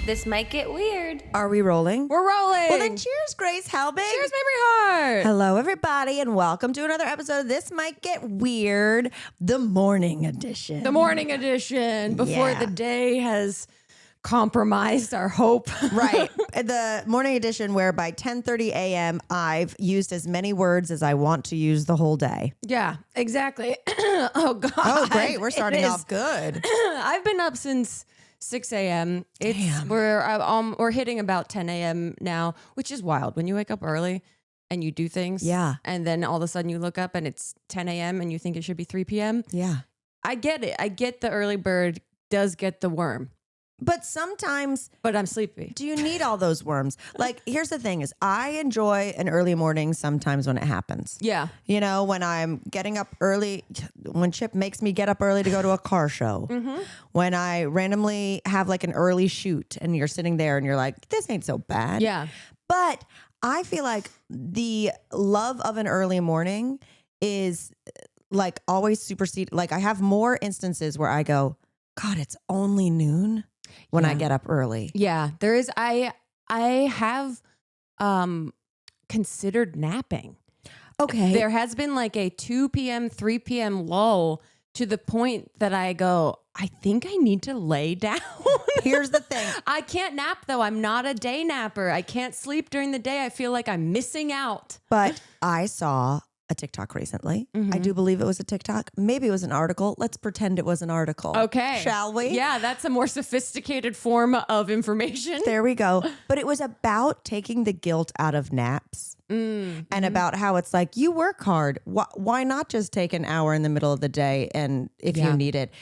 This might get weird. Are we rolling? We're rolling. Well, then cheers, Grace Helbig. Cheers, Mamrie Hart. Hello, everybody, and welcome to another episode of This Might Get Weird, the morning edition. The morning edition, before Yeah. the day has compromised our hope. Right. The morning edition where by 10:30 a.m. I've used as many words as I want to use the whole day. Yeah, exactly. Oh, God. Oh, great. We're starting It is- off good. I've been up since 6 a.m. We're hitting about 10 a.m. now, which is wild. When you wake up early and you do things, Yeah. and then all of a sudden you look up and it's 10 a.m. and you think it should be 3 p.m. Yeah. I get it. I get the early bird does get the worm, But sometimes, but I'm sleepy. do you need all those worms? Like, here's the thing is I enjoy an early morning sometimes when it happens. Yeah. You know, when I'm getting up early, when Chip makes me get up early to go to a car show, when I randomly have like an early shoot and you're sitting there and you're like, this ain't so bad. Yeah. But I feel like the love of an early morning is like always superseded. Like I have more instances where I go, God, it's only noon when I Yeah. get up early. Yeah, there is. I have considered napping. Okay. There has been like a 2 p.m., 3 p.m. lull to the point that I go, I think I need to lay down. Here's the thing. I can't nap though. I'm not a day napper. I can't sleep during the day. I feel like I'm missing out. But I saw a TikTok recently. I do believe it was a TikTok. Maybe it was an article. Let's pretend it was an article. Okay. Shall we? Yeah, that's a more sophisticated form of information. There we go. But it was about taking the guilt out of naps and about how it's like, you work hard. Why not just take an hour in the middle of the day and if Yeah. you need it?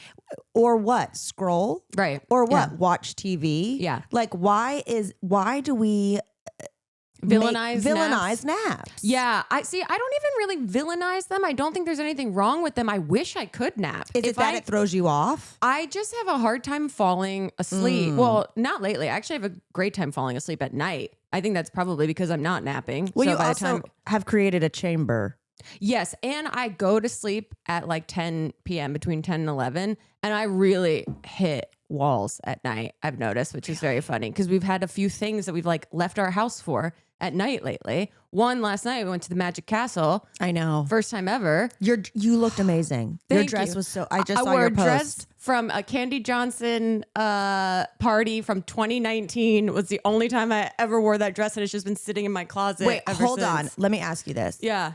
Or what? Scroll? Right. Or what? Yeah. Watch TV? Yeah. Like, why do we Villainize naps? Yeah, I don't even really villainize them. I don't think there's anything wrong with them. I wish I could nap. Is it that it throws you off? I just have a hard time falling asleep. Well, not lately. I actually have a great time falling asleep at night. I think that's probably because I'm not napping. Well, So you by the also time- have created a chamber. Yes, and I go to sleep at like 10 p.m. between 10 and 11, and I really hit walls at night. I've noticed, which is very funny because we've had a few things that we've like left our house for at night lately. One last night we went to the Magic Castle, I know. first time ever. You looked amazing. Your Thank dress you. was so. I just I saw wore your a post. dress from a Candy Johnson party from 2019. It was the only time I ever wore that dress, and it's just been sitting in my closet. Wait, ever hold on. since. Let me ask you this. Yeah,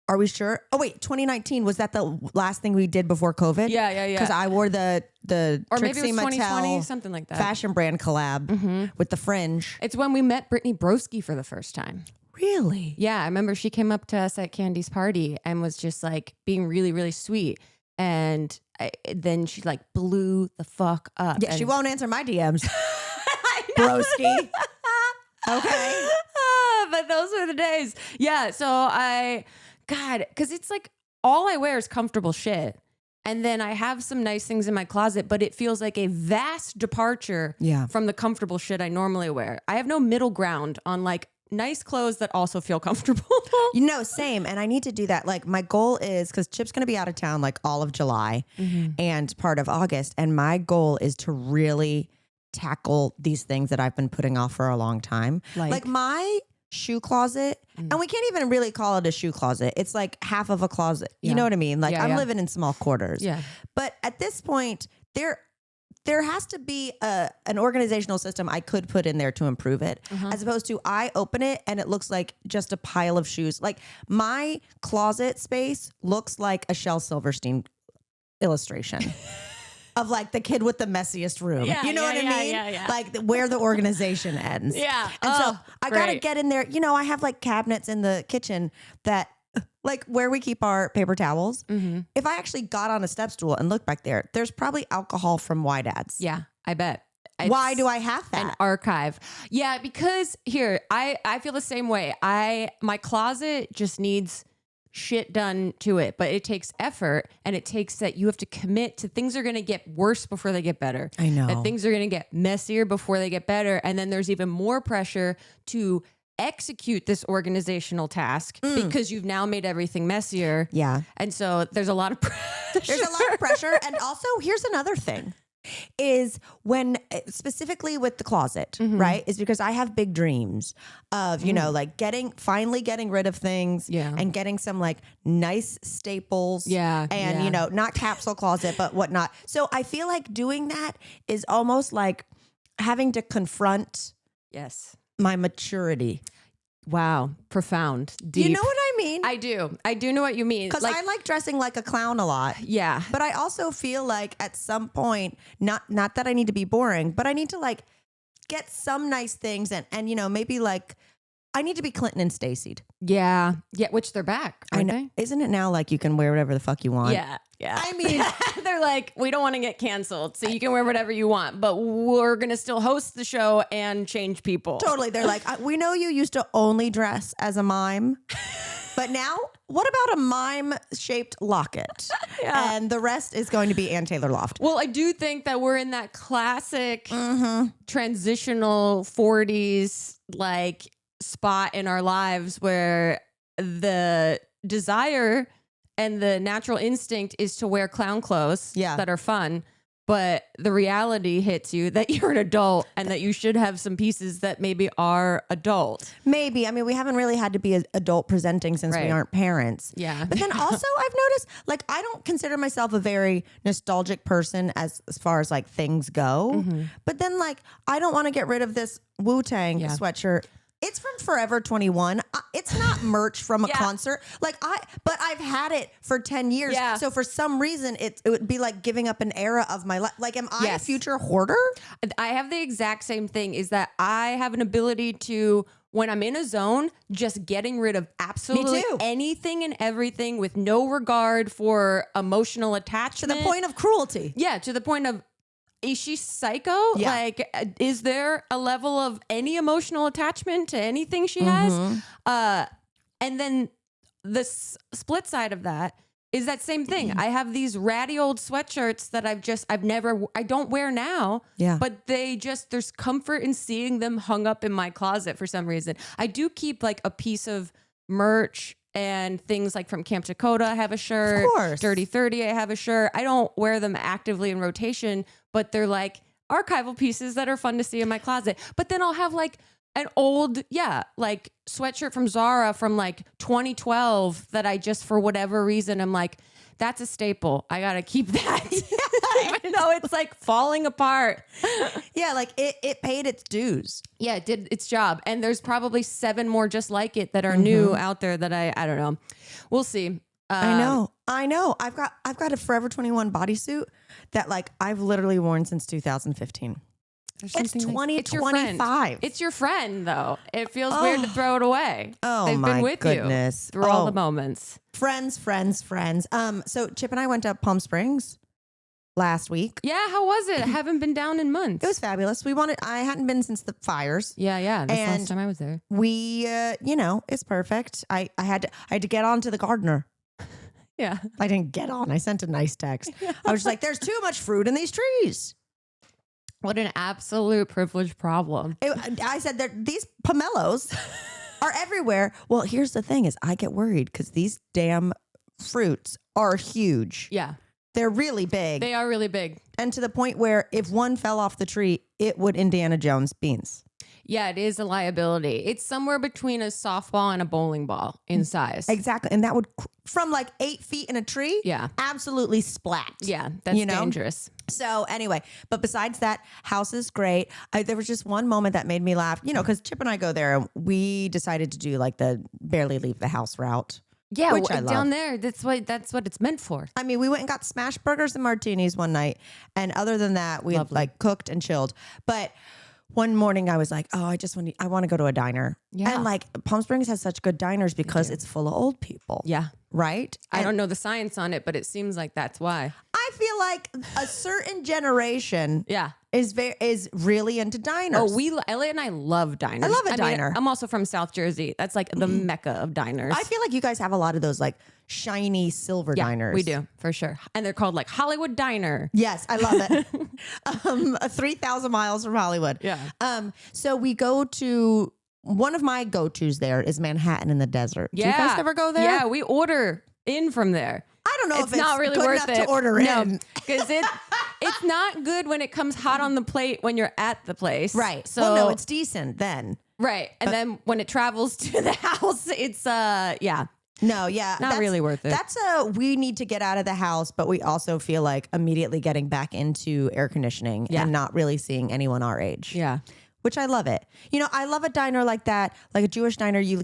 Are we sure? Oh wait, 2019 was that the last thing we did before COVID? yeah. Because I wore the Or maybe Trixie it was 2020, Mattel something like that. fashion brand collab with the fringe. It's when we met Brittany Broski for the first time. Really? Yeah, I remember she came up to us at Candy's party and was just like being really, really sweet. And then she like blew the fuck up. Yeah, she And- won't answer my DMs. Broski. Okay. But those were the days. Yeah. So because it's like all I wear is comfortable shit. And then I have some nice things in my closet, but it feels like a vast departure Yeah. from the comfortable shit I normally wear. I have no middle ground on like nice clothes that also feel comfortable. You know, same. And I need to do that. Like my goal is because Chip's going to be out of town like all of July and part of August. And my goal is to really tackle these things that I've been putting off for a long time. Like my shoe closet, and we can't even really call it a shoe closet. It's like half of a closet. You Yeah. know what I mean? Like Yeah, I'm yeah. living in small quarters. Yeah. But at this point, there has to be an organizational system I could put in there to improve it, as opposed to I open it and it looks like just a pile of shoes. Like my closet space looks like a Shel Silverstein illustration. Of like the kid with the messiest room. Yeah, you know yeah, what I yeah, mean? yeah, yeah. Like where the organization ends. Yeah. And so Oh, I got to great. get in there. You know, I have like cabinets in the kitchen that like where we keep our paper towels. If I actually got on a step stool and looked back there, there's probably alcohol from Wydad's. Yeah, I bet. Why It's do I have an that? archive? Yeah, because here, I feel the same way. My closet just needs shit done to it, but it takes effort, and it takes that you have to commit to things are going to get worse before they get better. I know. That things are going to get messier before they get better. And then there's even more pressure to execute this organizational task because you've now made everything messier. Yeah. And so there's a lot of pressure. There's a lot of pressure. And also, here's another thing. is when specifically with the closet, right? Is because I have big dreams of, you know, like finally getting rid of things and getting some like nice staples. And, you know, not capsule closet, but whatnot. So I feel like doing that is almost like having to confront my maturity. Wow. Profound. Deep. You know what I mean? I do. I do know what you mean. Because I like dressing like a clown a lot. Yeah. But I also feel like at some point, not that I need to be boring, but I need to like get some nice things and you know, maybe like I need to be Clinton and Stacey'd. Yeah. Yeah. Which they're back. Aren't they? Isn't it now like you can wear whatever the fuck you want? Yeah. Yeah. I mean, they're like, we don't want to get canceled, so you can wear whatever you want, but we're going to still host the show and change people. Totally. They're like, we know you used to only dress as a mime, but now what about a mime shaped locket? And the rest is going to be Ann Taylor Loft. Well, I do think that we're in that classic transitional 40s like spot in our lives where the desire and the natural instinct is to wear clown clothes that are fun. But the reality hits you that you're an adult and that you should have some pieces that maybe are adult. Maybe. I mean, we haven't really had to be adult presenting since we aren't parents. Yeah. But then also I've noticed, like, I don't consider myself a very nostalgic person as far as like things go. But then like, I don't want to get rid of this Wu-Tang sweatshirt. It's from Forever 21. It's not merch from a concert. Like but I've had it for 10 years. Yeah. So for some reason, it would be like giving up an era of my life. Like, am I a future hoarder? I have the exact same thing, is that I have an ability to, when I'm in a zone, just getting rid of absolutely anything and everything with no regard for emotional attachment. To the point of cruelty. Yeah, to the point of, is she psycho? Yeah. Like, is there a level of any emotional attachment to anything she has? And then the split side of that is that same thing. I have these ratty old sweatshirts that I don't wear now. Yeah. But there's comfort in seeing them hung up in my closet for some reason. I do keep like a piece of merch and things like from Camp Dakota, I have a shirt. Of course. Dirty 30, I have a shirt. I don't wear them actively in rotation, but they're like archival pieces that are fun to see in my closet. But then I'll have like an old, like sweatshirt from Zara from like 2012 that I just, for whatever reason, I'm like, that's a staple. I got to keep that. Even though it's like falling apart. Yeah, like it paid its dues. Yeah, it did its job. And there's probably 7 more just like it that are new out there that I don't know. We'll see. I know. I've got a Forever 21 bodysuit that like I've literally worn since 2015. It's 2025. It's your friend, though. It feels weird to throw it away. Oh, they've been with goodness. You through all the moments. Friends. So Chip and I went to Palm Springs last week. Yeah, how was it? I haven't been down in months. It was fabulous. I hadn't been since the fires. Yeah. That's the last time I was there. We, it's perfect. I had to get on to the gardener. Yeah. I didn't get on. I sent a nice text. I was just like, there's too much fruit in these trees. What an absolute privileged problem. I said that these pomelos are everywhere. Well, here's the thing is I get worried because these damn fruits are huge. Yeah. They're really big. They are really big. And to the point where if one fell off the tree, it would Indiana Jones beans. Yeah, it is a liability. It's somewhere between a softball and a bowling ball in size. Exactly. And that would, from like 8 feet in a tree, absolutely splat. Yeah, that's dangerous. So anyway, but besides that, house is great. There was just one moment that made me laugh, because Chip and I go there and we decided to do like the barely leave the house route. Yeah, which I love. Down there, that's what it's meant for. I mean, we went and got smash burgers and martinis one night. And other than that, we like cooked and chilled. But one morning I was like, oh, I want to go to a diner. Yeah. And like Palm Springs has such good diners because it's full of old people. Yeah. Right? I don't know the science on it, but it seems like that's why. I feel like a certain generation is really into diners. Oh, Elliot and I love diners. I love a diner. I'm also from South Jersey. That's like the mecca of diners. I feel like you guys have a lot of those like shiny silver diners. We do, for sure. And they're called like Hollywood Diner. Yes, I love it. 3,000 miles from Hollywood. Yeah. So we go to, one of my go-tos there is Manhattan in the desert. Yeah. Do you guys ever go there? Yeah, we order in from there. I don't know if it's not really good worth enough it to order in. Because It's not good when it comes hot on the plate when you're at the place. Right. So Well, no, it's decent then. right. And then when it travels to the house, it's yeah. No, yeah. Not really worth it. That's we need to get out of the house, but we also feel like immediately getting back into air conditioning and not really seeing anyone our age. Yeah. Which I love it. You know, I love a diner like that, like a Jewish diner. You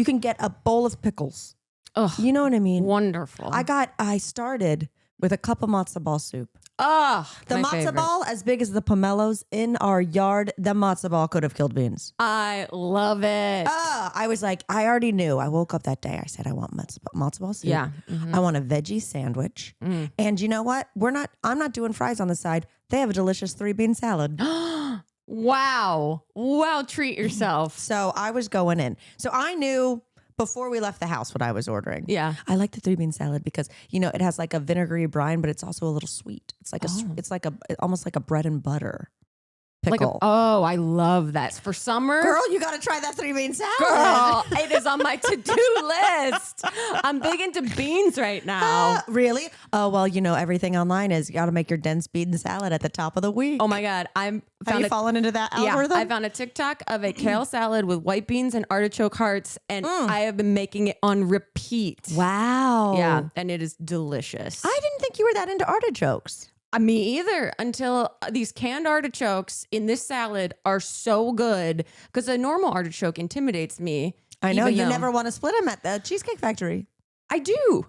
can get a bowl of pickles. Oh, You know what I mean? wonderful. I started with a cup of matzo ball soup. Oh, The matzo ball, as big as the pomelos in our yard, the matzo ball could have killed beans. I love it. I was like, I already knew. I woke up that day. I said, I want matzo ball soup. Yeah. Mm-hmm. I want a veggie sandwich. And you know what? I'm not doing fries on the side. They have a delicious 3-bean salad. Wow. Treat yourself. So I was going in. So I knew before we left the house what I was ordering. Yeah. I like the 3-bean salad because, you know, it has like a vinegary brine, but it's also a little sweet. It's like almost like a bread and butter pickle. I love that. For summer. Girl, you got to try that 3-bean salad. Girl, it is on my to-do list. I'm big into beans right now. Really? Oh, well, you know, everything online is you got to make your dense bean salad at the top of the week. Oh my God. Have you fallen into that algorithm? I found a TikTok of a kale salad with white beans and artichoke hearts, and I have been making it on repeat. Wow. Yeah, and it is delicious. I didn't think you were that into artichokes. Me either, until these canned artichokes in this salad are so good, because a normal artichoke intimidates me. I know, you never want to split them at the Cheesecake Factory. I do.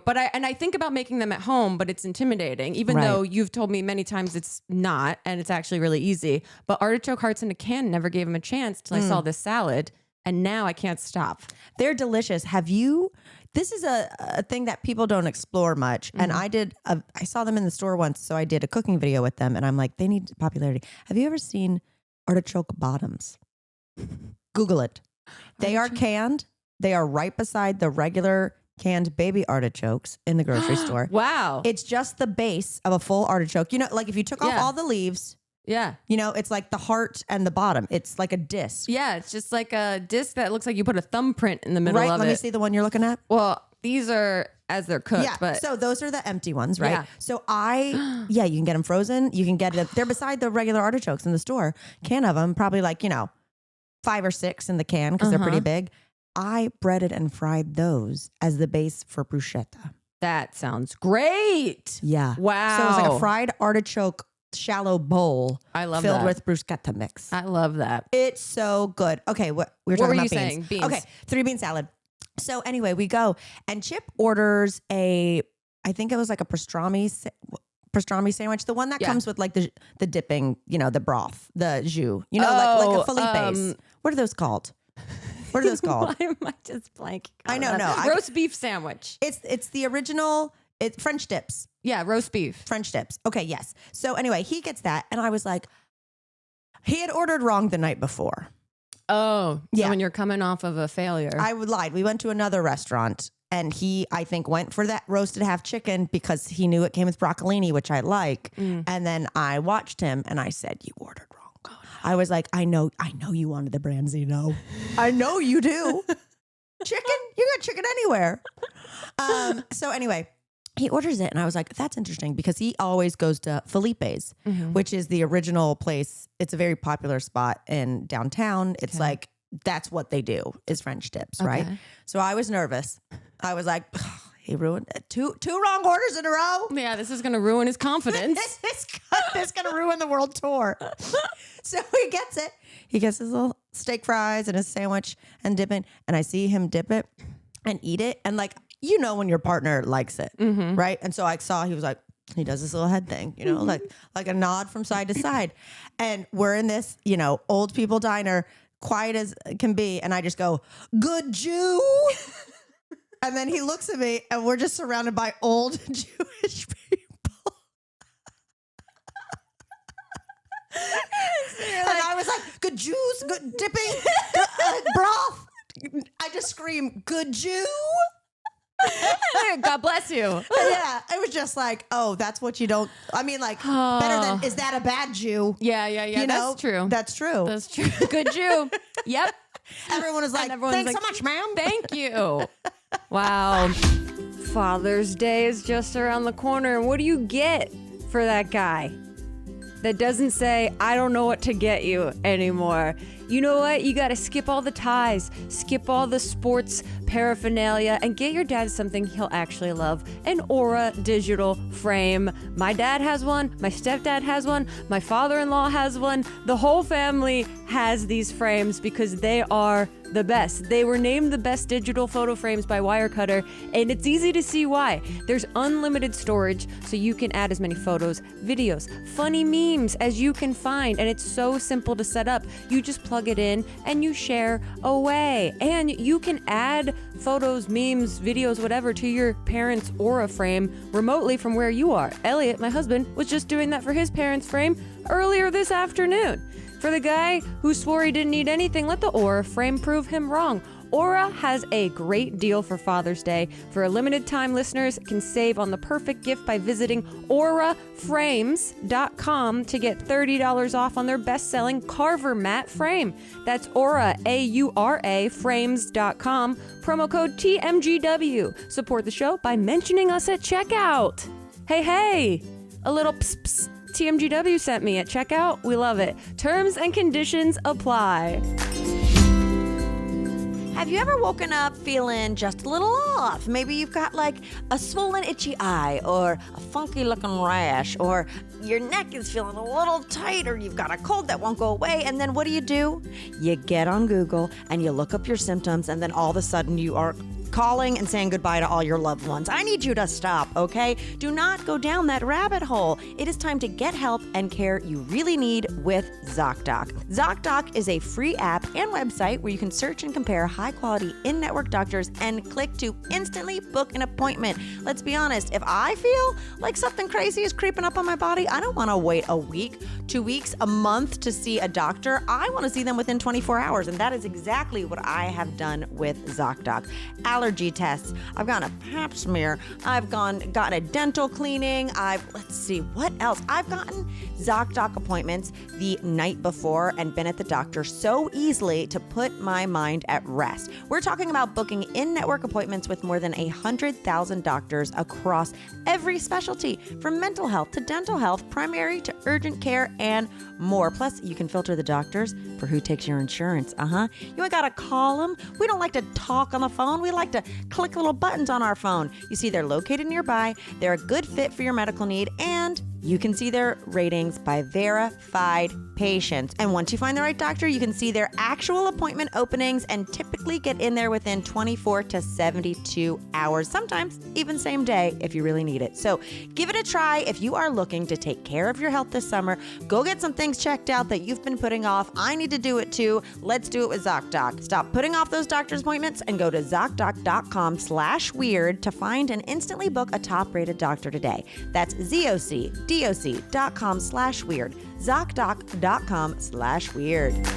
But I think about making them at home, but it's intimidating, even though you've told me many times it's not, and it's actually really easy. But artichoke hearts in a can, never gave them a chance till I saw this salad, and now I can't stop. They're delicious. This is a thing that people don't explore much. And I saw them in the store once, so I did a cooking video with them, and I'm like, they need popularity. Have you ever seen artichoke bottoms? Google it. They are canned. They are right beside the regular canned baby artichokes in the grocery store. Wow. It's just the base of a full artichoke. You know, like if you took off all the leaves, Yeah. you know, it's like the heart and the bottom. It's like a disc. Yeah, it's just like a disc that looks like you put a thumbprint in the middle Right? of Let it. me see the one you're looking at. Well, these are as they're cooked, Yeah. but So those are the empty ones, right? Yeah. So you can get them frozen. You can get it. They're beside the regular artichokes in the store. Can of them, probably like, 5 or 6 in the can because they're pretty big. I breaded and fried those as the base for bruschetta. that sounds great. Yeah. Wow. So it was like a fried artichoke shallow bowl I love filled that. with bruschetta mix. I love that. It's so good. Okay, we were What talking were about you beans. saying? Beans. Okay, 3-bean salad. So anyway, we go and Chip orders I think it was like a pastrami sandwich, the one that comes with like the dipping, the broth, the jus, like a Felipe's. What are those called? What are those called? Why am I just blanking? I know, no. Roast beef sandwich. It's the original. It's French dips. Yeah, roast beef. French dips. Okay, yes. So anyway, he gets that, and I was like, he had ordered wrong the night before. Oh, Yeah. So when you're coming off of a failure. I lied. We went to another restaurant, and he, I think, went for that roasted half chicken because he knew it came with broccolini, which I like. And then I watched him, and I said, "You ordered wrong." I was like, I know you wanted the branzino. I know you do. Chicken? You got chicken anywhere. So anyway, he orders it, and I was like, that's interesting because he always goes to Felipe's, which is the original place. It's a very popular spot in downtown. It's like, that's what they do is French dips, right? So I was nervous. I was like, he ruined it. Two wrong orders in a row. Yeah, this is going to ruin his confidence. This is going to ruin the world tour. So he gets it. He gets his little steak fries and his sandwich and dip it. And I see him dip it and eat it. And like, when your partner likes it, right? And so I saw he was like, he does this little head thing, like a nod from side to side. And we're in this, old people diner, quiet as can be. And I just go, "Good Jew." And then he looks at me and we're just surrounded by old Jewish people. And I was like, "Good Jews, good dipping, good, broth." I just scream, "Good Jew." God bless you. Yeah, it was just like, oh, that's what you don't. I mean, like, better than, is that a bad Jew? Yeah. That's true. That's true. That's true. Good Jew. Yep. Everyone was like, "Thanks so much, ma'am." Thank you. Wow. Father's Day is just around the corner. And what do you get for that guy that doesn't say, I don't know what to get you anymore. You know what? You got to skip all the ties, skip all the sports paraphernalia, and get your dad something he'll actually love. An Aura digital frame. My dad has one. My stepdad has one. My father-in-law has one. The whole family has these frames because they are the best. They were named the best digital photo frames by Wirecutter, and it's easy to see why. There's unlimited storage, so you can add as many photos, videos, funny memes as you can find, and it's so simple to set up. You just plug it in and you share away. And you can add photos, memes, videos, whatever to your parents' Aura frame remotely from where you are. Elliot, my husband, was just doing that for his parents' frame earlier this afternoon. For the guy who swore he didn't need anything, let the Aura frame prove him wrong. Aura has a great deal for Father's Day. For a limited time, listeners can save on the perfect gift by visiting auraframes.com to get $30 off on their best-selling Carver Mat frame. That's Aura, A-U-R-A, frames.com. Promo code TMGW. Support the show by mentioning us at checkout. Hey, a little psst. TMGW sent me at checkout. We love it. Terms and conditions apply. Have you ever woken up feeling just a little off? Maybe you've got like a swollen itchy eye or a funky looking rash, or your neck is feeling a little tight, or you've got a cold that won't go away. And then what do? You get on Google and you look up your symptoms, and then all of a sudden you are calling and saying goodbye to all your loved ones. I need you to stop, okay? Do not go down that rabbit hole. It is time to get help and care you really need with ZocDoc. ZocDoc is a free app and website where you can search and compare high-quality in-network doctors and click to instantly book an appointment. Let's be honest, if I feel like something crazy is creeping up on my body, I don't want to wait a week, 2 weeks, a month to see a doctor. I want to see them within 24 hours, and that is exactly what I have done with ZocDoc. Allergy tests. I've gotten a pap smear. I've gotten a dental cleaning. Let's see, what else? I've gotten ZocDoc appointments the night before and been at the doctor so easily to put my mind at rest. We're talking about booking in-network appointments with more than 100,000 doctors across every specialty, from mental health to dental health, primary to urgent care, and more. Plus, you can filter the doctors for who takes your insurance. You ain't gotta call them. We don't like to talk on the phone. We like to click little buttons on our phone. You see they're located nearby, they're a good fit for your medical need, and you can see their ratings by verified patients. And once you find the right doctor, you can see their actual appointment openings and typically get in there within 24 to 72 hours, sometimes even same day if you really need it. So give it a try if you are looking to take care of your health this summer. Go get some things checked out that you've been putting off. I need to do it too. Let's do it with ZocDoc. Stop putting off those doctor's appointments and go to ZocDoc.com/weird to find and instantly book a top-rated doctor today. That's ZocDoc.com/weird. ZocDoc.com/weird.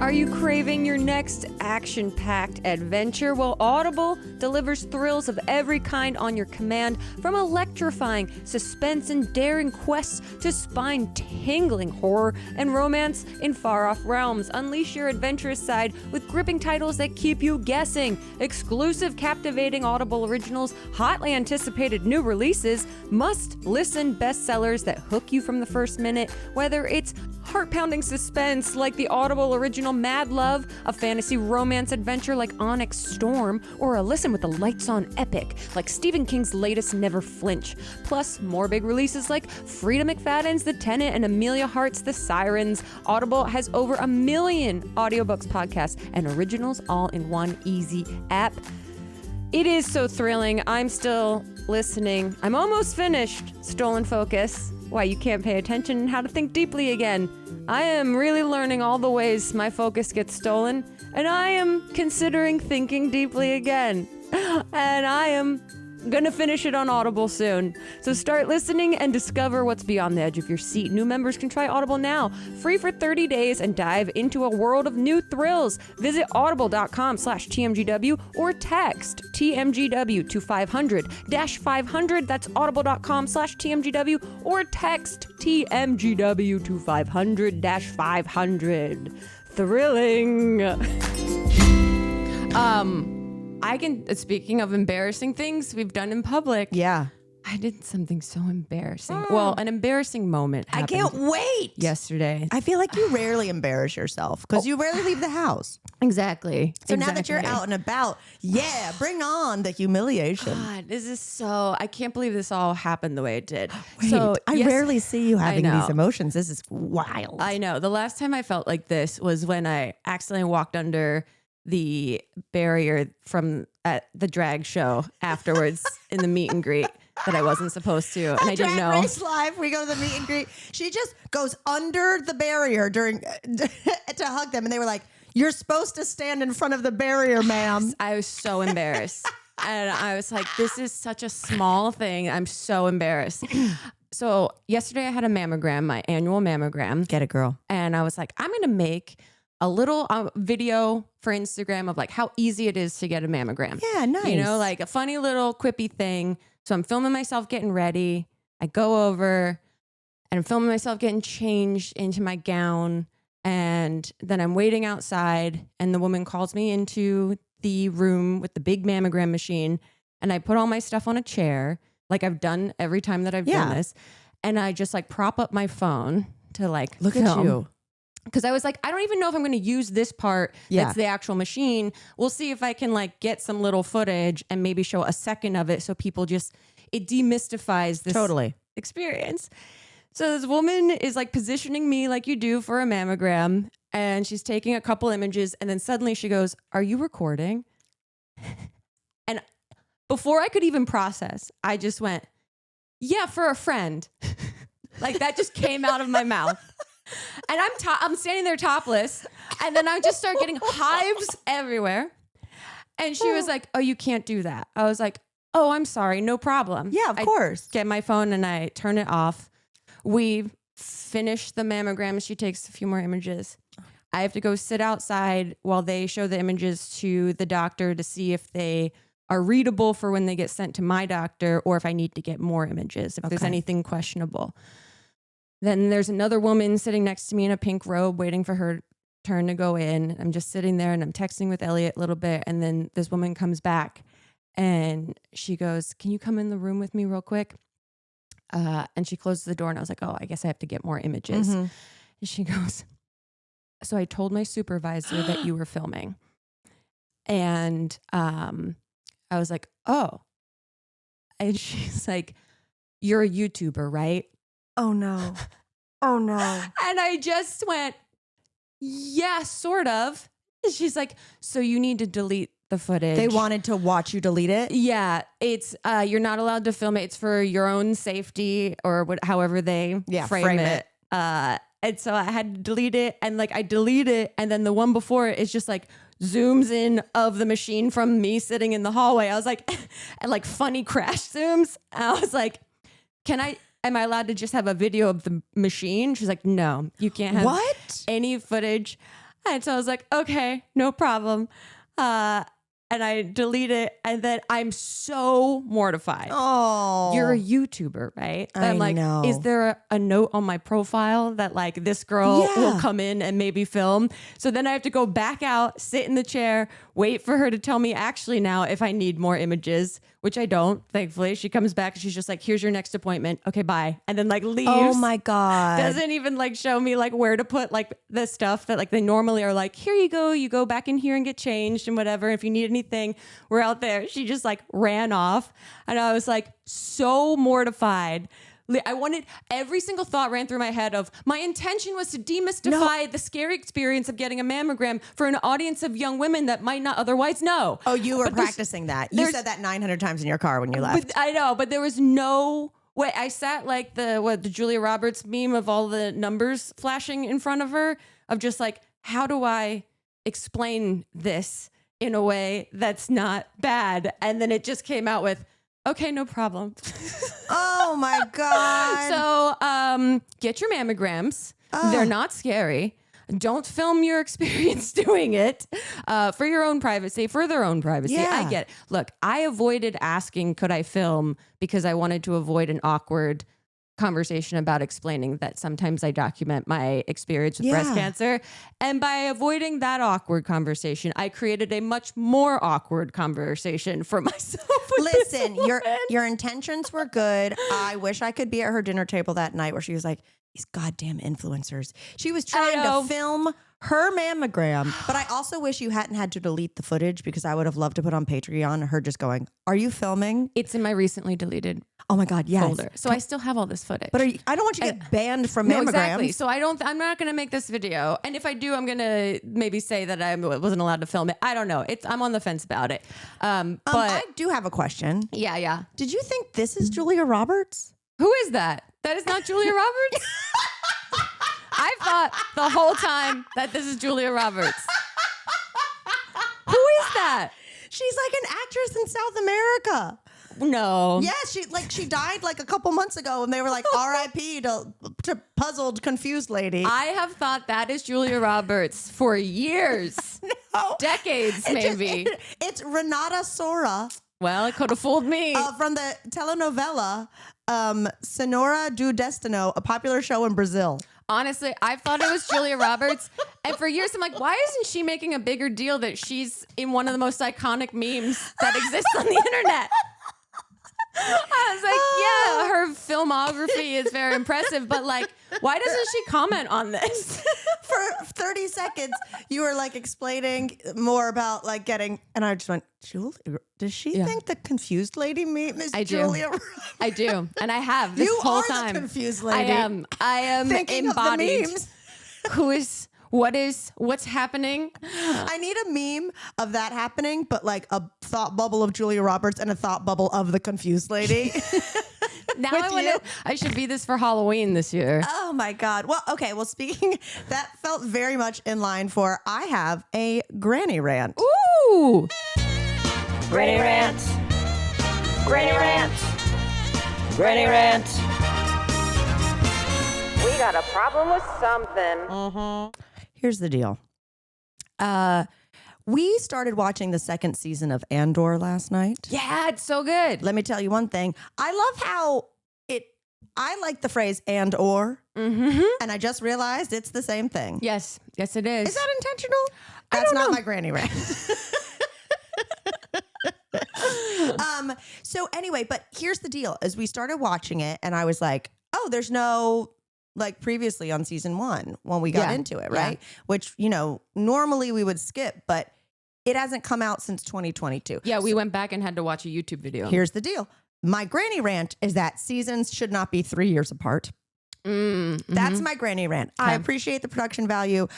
Are you craving your next action-packed adventure? Well, Audible delivers thrills of every kind on your command, from electrifying suspense and daring quests to spine-tingling horror and romance in far-off realms. Unleash your adventurous side with gripping titles that keep you guessing, exclusive captivating Audible originals, hotly anticipated new releases, must-listen bestsellers that hook you from the first minute, whether it's heart-pounding suspense like the Audible original Mad Love, a fantasy romance adventure like Onyx Storm, or a listen with the lights on epic like Stephen King's latest Never Flinch. Plus, more big releases like Frida McFadden's The Tenant and Amelia Hart's The Sirens. Audible has over 1 million audiobooks, podcasts, and originals all in one easy app. It is so thrilling. I'm still listening. I'm almost finished Stolen Focus, Why You Can't Pay Attention and How to Think Deeply Again. I am really learning all the ways my focus gets stolen, and I am considering thinking deeply again. And I am gonna finish it on Audible soon. So start listening and discover what's beyond the edge of your seat. New members can try Audible now, free for 30 days, and dive into a world of new thrills. Visit audible.com/TMGW or text TMGW to 500-500. That's audible.com/TMGW or text TMGW to 500-500. Thrilling. Speaking of embarrassing things we've done in public. Yeah. I did something so embarrassing. Well, an embarrassing moment I happened can't wait. yesterday. I feel like you rarely embarrass yourself because you rarely leave the house. Exactly. So now that you're out and about, bring on the humiliation. God, this is so, I can't believe this all happened the way it did. Wait, So I rarely see you having know. these emotions. This is wild. I know. The last time I felt like this was when I accidentally walked under the barrier from at the drag show afterwards in the meet and greet that I wasn't supposed to, and I didn't know. Drag Race Live, we go to the meet and greet. She just goes under the barrier during to hug them, and they were like, "You're supposed to stand in front of the barrier, ma'am." I was so embarrassed, and I was like, "This is such a small thing. I'm so embarrassed." So yesterday I had a mammogram, my annual mammogram. Get it, girl. And I was like, I'm going to make a little video for Instagram of like how easy it is to get a mammogram. Yeah, nice. You know, like a funny little quippy thing. So I'm filming myself getting ready. I go over and I'm filming myself getting changed into my gown. And then I'm waiting outside and the woman calls me into the room with the big mammogram machine. And I put all my stuff on a chair like I've done every time that I've done this. And I just like prop up my phone to like look film. at you. Because I was like, I don't even know if I'm going to use this part. That's the actual machine. We'll see if I can like get some little footage and maybe show a second of it so people just, it demystifies this experience. So this woman is like positioning me like you do for a mammogram, and she's taking a couple images, and then suddenly she goes, "Are you recording?" And before I could even process, I just went, "Yeah, for a friend." Like that just came out of my mouth. And I'm standing there topless, and then I just start getting hives everywhere. And she was like, "Oh, you can't do that." I was like, "Oh, I'm sorry, no problem." Yeah, of course. Get my phone and I turn it off. We finish the mammogram. She takes a few more images. I have to go sit outside while they show the images to the doctor to see if they are readable for when they get sent to my doctor, or if I need to get more images, if there's anything questionable. Then there's another woman sitting next to me in a pink robe waiting for her turn to go in. I'm just sitting there and I'm texting with Elliot a little bit. And then this woman comes back and she goes, "Can you come in the room with me real quick?" And she closes the door and I was like, "Oh, I guess I have to get more images." And she goes, "So I told my supervisor that you were filming." And I was like, "Oh." And she's like, "You're a YouTuber, right?" Oh no. Oh no. And I just went, "Yeah, sort of." And she's like, "So you need to delete the footage." They wanted to watch you delete it? Yeah, it's you're not allowed to film it. It's for your own safety, or however they frame it. And so I had to delete it, and like I delete it, and then the one before it is just like zooms in of the machine from me sitting in the hallway. I was like, and like funny crash zooms. And I was like, am I allowed to just have a video of the machine? She's like, "No, you can't have any footage." And so I was like, "Okay, no problem." And I delete it, and then I'm so mortified. Oh, "You're a YouTuber, right?" And I'm like, know. "Is there a note on my profile that like this girl will come in and maybe film?" So then I have to go back out, sit in the chair, wait for her to tell me actually now if I need more images, which I don't, thankfully. She comes back and she's just like, "Here's your next appointment. Okay, bye." And then like leaves. Oh my God. Doesn't even like show me like where to put like the stuff that like they normally are like, "Here you go. You go back in here and get changed and whatever. If you need anything, we're out there." She just like ran off. And I was like so mortified. I wanted, every single thought ran through my head of my intention was to demystify the scary experience of getting a mammogram for an audience of young women that might not otherwise know. Oh, you were practicing that. You said that 900 times in your car when you left. I know, but there was no way. I sat like the Julia Roberts meme of all the numbers flashing in front of her, of just like, how do I explain this in a way that's not bad? And then it just came out with, "Okay, no problem." Oh my God. So get your mammograms. They're not scary. Don't film your experience doing it for your own privacy, for their own privacy. Yeah. I get it. Look, I avoided asking, could I film, because I wanted to avoid an awkward conversation about explaining that sometimes I document my experience with breast Yeah. cancer. And by avoiding that awkward conversation, I created a much more awkward conversation for myself. with this Listen, woman. your intentions were good. I wish I could be at her dinner table that night where she was like, these goddamn influencers. She was trying know. to film her mammogram, but I also wish you hadn't had to delete the footage because I would have loved to put on Patreon her just going, "Are you filming?" It's in my recently deleted Oh my God, yes. folder. So I still have all this footage. But I don't want you to get banned from No, mammograms. exactly. So I'm not going to make this video. And if I do, I'm going to maybe say that I wasn't allowed to film it. I don't know. I'm on the fence about it. But I do have a question. yeah. Did you think this is Julia Roberts? Who is that? That is not Julia Roberts? I thought the whole time that this is Julia Roberts. Who is that? She's like an actress in South America. No. Yes, she died like a couple months ago, and they were like R.I.P. to puzzled, confused lady. I have thought that is Julia Roberts for years. No. Decades, maybe. It's Renata Sora Well, it could have fooled me. from the telenovela Senhora do Destino, a popular show in Brazil. Honestly, I've thought it was Julia Roberts. And for years, I'm like, why isn't she making a bigger deal that she's in one of the most iconic memes that exists on the internet? I was like, yeah, her filmography is very impressive, but like, why doesn't she comment on this? For 30 seconds, you were like explaining more about like getting, and I just went, Julia, does she think the confused lady meme is I do. Julia? I do. And I have this You whole are time. the confused lady. I am Thinking of the embodied. memes. What's happening? I need a meme of that happening, but like a thought bubble of Julia Roberts and a thought bubble of the confused lady. Now With I should be this for Halloween this year. Oh my God. Well, okay. Well, speaking, that felt very much in line for I have a granny rant. Ooh. Granny rant. Granny rant. Granny rant. We got a problem with something. Here's the deal. We started watching the second season of Andor last night. Yeah, it's so good. Let me tell you one thing. I love how I like the phrase and or, and I just realized it's the same thing. Yes, it is. Is that intentional? That's not my granny rant. So anyway, but here's the deal. As we started watching it, and I was like, oh, there's no, like previously on season 1 when we got into it, right? Which, normally we would skip, but it hasn't come out since 2022. Yeah, we went back and had to watch a YouTube video. Here's the deal. My granny rant is that seasons should not be 3 years apart. That's my granny rant. I appreciate the production value.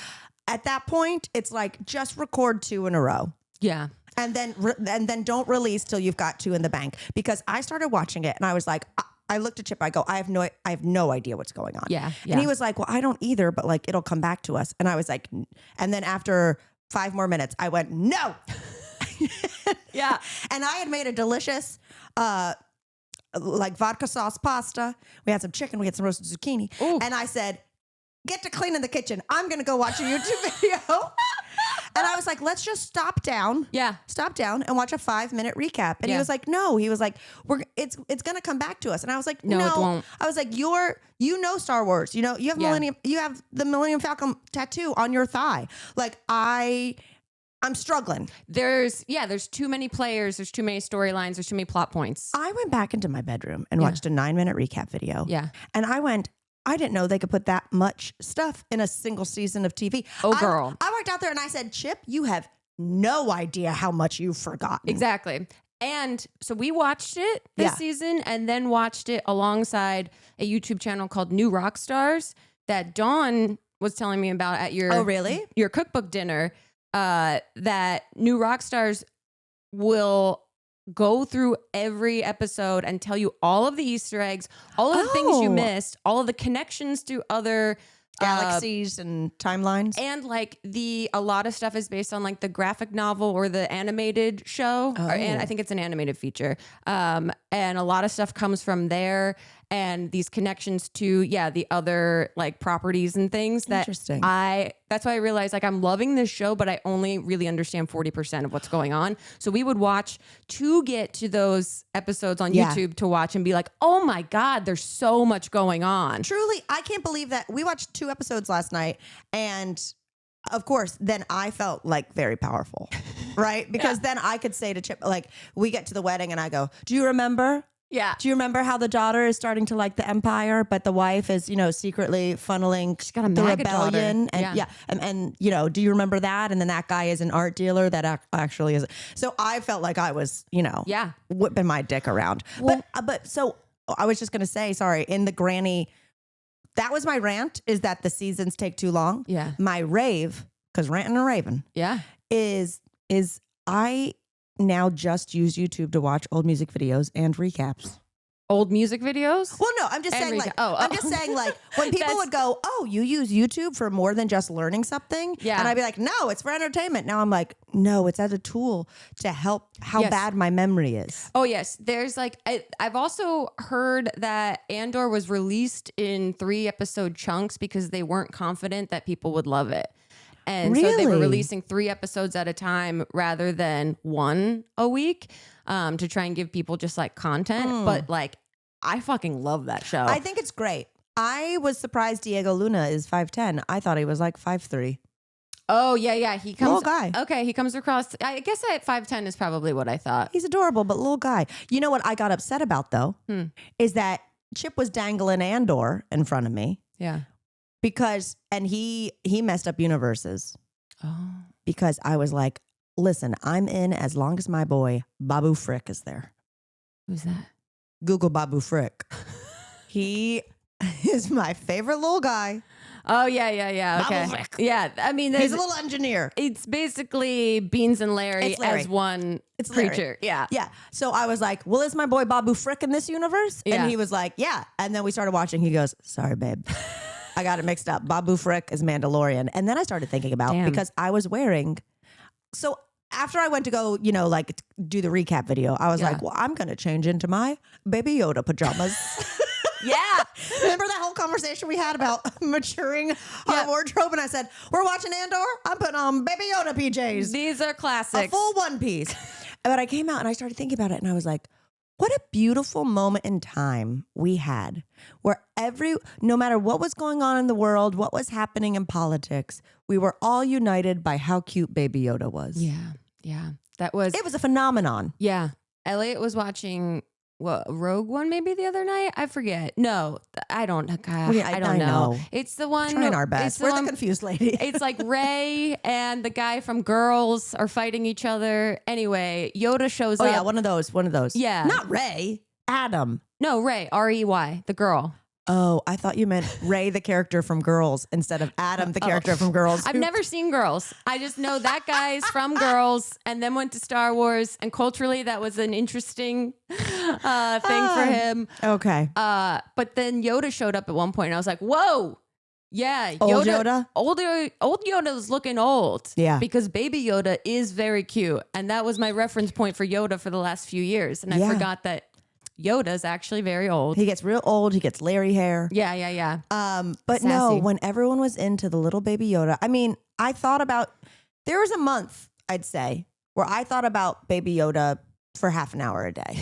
At that point, it's like just record 2 in a row. Yeah. And then don't release till you've got 2 in the bank. Because I started watching it and I was like, I looked at Chip. I go, I have no idea what's going on. Yeah. And he was like, well, I don't either, but like it'll come back to us. And I was like, and then after 5 more minutes, I went, no. Yeah. And I had made a delicious, like vodka sauce pasta. We had some chicken. We had some roasted zucchini. Ooh. And I said, get to clean in the kitchen. I'm going to go watch a YouTube video. And I was like, let's just stop down. Yeah. Stop down and watch a 5-minute recap. And he was like, no. He was like, it's going to come back to us. And I was like, no. It won't. I was like, you know Star Wars. You have you have the Millennium Falcon tattoo on your thigh. Like I'm struggling. There's too many players. There's too many storylines. There's too many plot points. I went back into my bedroom and watched a 9-minute recap video. Yeah. And I didn't know they could put that much stuff in a single season of TV. Oh, girl. I walked out there and I said, Chip, you have no idea how much you've forgotten. Exactly. And so we watched it this season and then watched it alongside a YouTube channel called New Rock Stars that Dawn was telling me about at your cookbook dinner. That New Rock Stars will go through every episode and tell you all of the Easter eggs, all of the things you missed, all of the connections to other galaxies and timelines. And like a lot of stuff is based on like the graphic novel or the animated show. And I think it's an animated feature. And a lot of stuff comes from there. and these connections to the other like properties and things that Interesting. that's why I realized like I'm loving this show, but I only really understand 40% of what's going on. So we would watch to get to those episodes on Yeah. YouTube to watch and be like, oh my God, there's so much going on. Truly, I can't believe that we watched 2 episodes last night, and of course, then I felt like very powerful, right? Because then I could say to Chip, like, we get to the wedding and I go, do you remember? Yeah. Do you remember how the daughter is starting to like the empire, but the wife is, secretly funneling got a the MAGA daughter. rebellion? And and do you remember that? And then that guy is an art dealer that actually is. So I felt like I was, whipping my dick around. But so I was just going to say, sorry, in the granny, that was my rant, is that the seasons take too long. Yeah. My rave, because ranting and raving, Yeah. is I now just use YouTube to watch old music videos and recaps. Old music videos? Well, no, I'm just And saying recap. I'm just saying like when people would go, oh, you use YouTube for more than just learning something. Yeah. And I'd be like, no, it's for entertainment. Now I'm like, no, it's as a tool to help how Yes. bad my memory is. Oh, yes. There's like, I've also heard that Andor was released in 3-episode chunks because they weren't confident that people would love it. And so they were Really? releasing 3 episodes at a time rather than 1 a week to try and give people just like content. But like, I fucking love that show. I think it's great. I was surprised Diego Luna is 5'10". I thought he was like 5'3". Oh, yeah. He comes. Little guy. Okay. He comes across. I guess at 5'10" is probably what I thought. He's adorable, but little guy. You know what I got upset about though? Is that Chip was dangling Andor in front of me. Yeah. Because, and he messed up universes Oh. because I was like, listen, I'm in as long as my boy Babu Frick is there. Who's that? Google Babu Frick. He is my favorite little guy. Oh, yeah. Okay. Bubble Frick. Yeah. I mean, He's a little engineer. it's basically Beans and Larry, It's Larry. as one It's Larry. creature. Yeah. Yeah. So I was like, well, is my boy Babu Frick in this universe? Yeah. And he was like, yeah. And then we started watching. He goes, sorry, babe. I got it mixed up. Babu Frick is Mandalorian. And then I started thinking about, Damn. because I was wearing, so after I went to go, like do the recap video, I was Yeah. like, well, I'm going to change into my Baby Yoda pajamas. Yeah. Remember that whole conversation we had about maturing our wardrobe? And I said, we're watching Andor. I'm putting on Baby Yoda PJs. These are A classics. full one piece. But I came out and I started thinking about it and I was like, what a beautiful moment in time we had where no matter what was going on in the world, what was happening in politics, we were all united by how cute Baby Yoda was. Yeah. That was, It was a phenomenon. yeah. Elliot was watching Rogue One maybe the other night. I forget. No, I don't. I don't know. It's the one. Trying our best. It's the We're one, the confused lady. It's like Rey and the guy from Girls are fighting each other. Anyway, Yoda shows Oh up. yeah, one of those. Yeah. Not Ray. Adam. No, Rey, Rey, the girl. Oh, I thought you meant Ray, the character from Girls, instead of Adam, the character from Girls. I've never seen Girls. I just know that guy's from Girls and then went to Star Wars. And culturally, that was an interesting thing for him. Okay. But then Yoda showed up at one point and I was like, whoa. Yeah. Old Yoda? Old Yoda was looking old. Yeah. Because baby Yoda is very cute. And that was my reference point for Yoda for the last few years. And I Yeah. forgot that Yoda's actually very old. He gets real old. He gets Larry hair. Yeah. But no, Sassy. when everyone was into the little Baby Yoda, I mean, I thought about, there was a month, I'd say, where I thought about Baby Yoda for half an hour a day.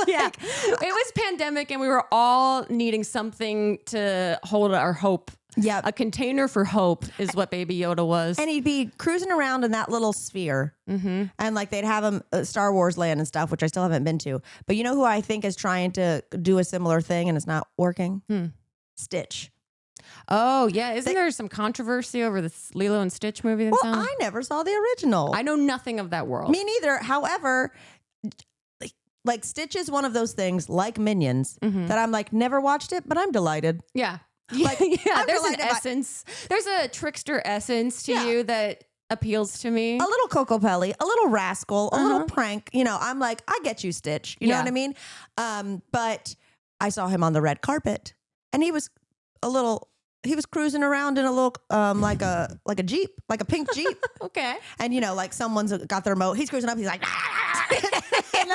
Yeah. It was pandemic and we were all needing something to hold our hope. Yeah. A container for hope is what Baby Yoda was. And he'd be cruising around in that little sphere. Mm-hmm. And like they'd have him Star Wars land and stuff, which I still haven't been to. But you know who I think is trying to do a similar thing and it's not working? Stitch. Oh, yeah. Isn't there some controversy over this Lilo and Stitch movie? That's Well, on? I never saw the original. I know nothing of that world. Me neither. However, like Stitch is one of those things like Minions that I'm like, never watched it, but I'm delighted. Yeah. Like, yeah, I'm there's an delighted by- essence. There's a trickster essence to Yeah. you that appeals to me. A little Coco Pelli, a little rascal, a little prank. You know, I'm like, I get you, Stitch. You know Yeah. what I mean? But I saw him on the red carpet and he was cruising around in a little, like a Jeep, like a pink Jeep. Okay. And, you know, like someone's got their remote. He's cruising up. He's like, and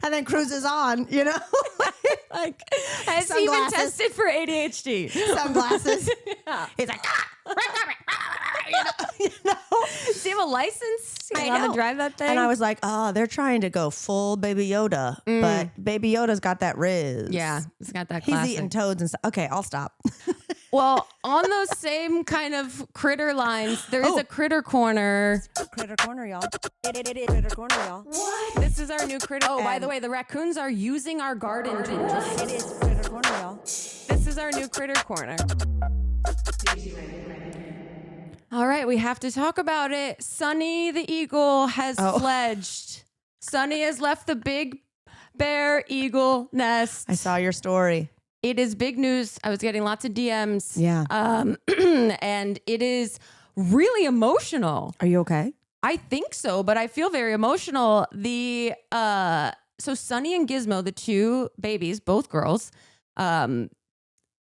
and then cruises on, you know? Like, has he even Sunglasses. tested for ADHD? Sunglasses. Yeah. He's like, you know? Does he have a license? I How know. to drive that thing? And I was like, oh, they're trying to go full Baby Yoda, but Baby Yoda's got that riz. yeah, he's got that He's classic. eating toads and stuff. Okay, I'll stop. Well, on those same kind of critter lines, there is a critter corner. Critter corner, y'all. Critter corner, y'all. What? This is our new critter. Oh, by the way, the raccoons are using our garden tools. It is critter corner, y'all. This is our new critter corner. All right, we have to talk about it. Sunny the eagle has fledged. Sunny has left the big bear eagle nest. I saw your story. It is big news. I was getting lots of DMs. Yeah. And it is really emotional. Are you okay? I think so, but I feel very emotional. So Sunny and Gizmo, the two babies, both girls,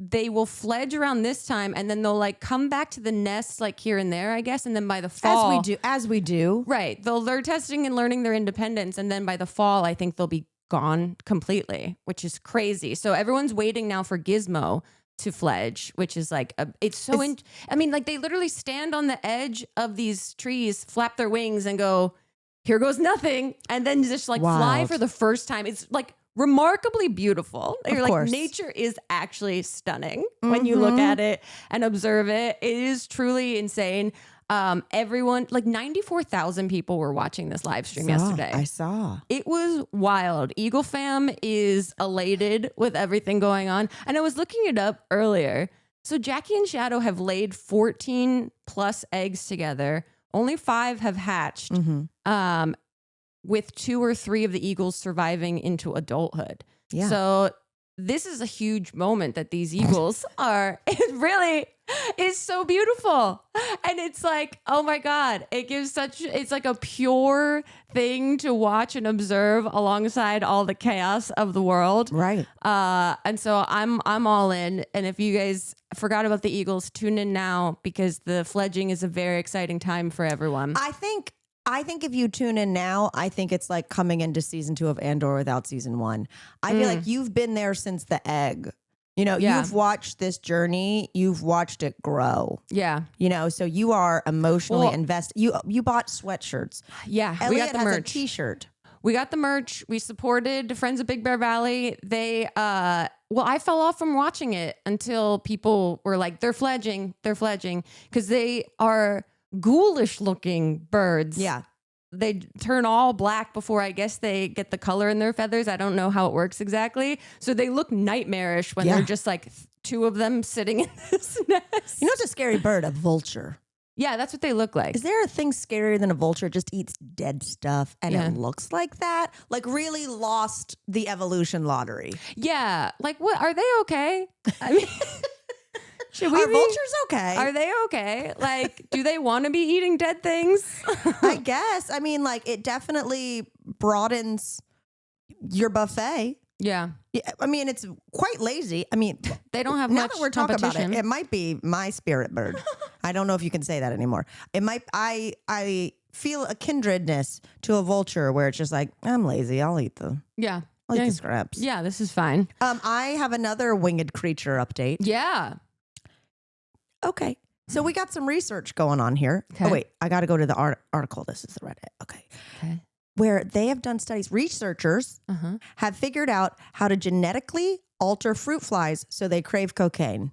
they will fledge around this time, and then they'll like come back to the nest like here and there, I guess. And then by the fall, As we do. right, they're testing and learning their independence, and then by the fall, I think they'll be gone completely, which is crazy. So everyone's waiting now for Gizmo to fledge, which is like I mean, like they literally stand on the edge of these trees, flap their wings, and go, "Here goes nothing," and then just like fly Wild. for the first time. It's like remarkably beautiful. You're like, course. nature is actually stunning when you look at it and observe it. It is truly insane. Everyone, like 94,000 people were watching this live stream yesterday. I saw. It was wild. Eagle Fam is elated with everything going on. And I was looking it up earlier. So Jackie and Shadow have laid 14 plus eggs together. Only 5 have hatched. With 2 or 3 of the eagles surviving into adulthood. Yeah. So this is a huge moment that these eagles are. It really is so beautiful. And it's like, oh my God, it's like a pure thing to watch and observe alongside all the chaos of the world. Right. And so I'm all in. And if you guys forgot about the eagles, tune in now because the fledging is a very exciting time for everyone. I think if you tune in now, I think it's like coming into season 2 of Andor without season 1. I feel like you've been there since the egg. You know, Yeah. you've watched this journey. You've watched it grow. Yeah. You know, so you are emotionally Well- invested. You bought sweatshirts. Yeah. Elliot we got the has a merch. T-shirt. We got the merch. We supported Friends of Big Bear Valley. They, I fell off from watching it until people were like, they're fledging, because they are ghoulish looking birds. Yeah. They turn all black before I guess they get the color in their feathers. I don't know how it works exactly. So they look nightmarish when Yeah. they're just like 2 of them sitting in this nest. You know what's a scary bird? A vulture. Yeah, that's what they look like. Is there a thing scarier than a vulture? It just eats dead stuff and Yeah. it looks like that? Like really lost the evolution lottery. Yeah. Like what? Are they okay? I mean, should we Are be- vultures okay? Are they okay? Like, do they want to be eating dead things? I guess. I mean, like it definitely broadens your buffet. Yeah. Yeah, I mean, it's quite lazy. I mean, They don't have now much that we're talking about competition. it might be my spirit bird. I don't know if you can say that anymore. It might. I feel a kindredness to a vulture where it's just like I'm lazy. I'll eat the Yeah. scraps. Yeah, this is fine. I have another winged creature update. Yeah. Okay. So we got some research going on here. Okay. Oh, wait. I got to go to the article. This is the Reddit. Okay. Okay. Where they have done studies. Researchers Uh-huh. have figured out how to genetically alter fruit flies so they crave cocaine.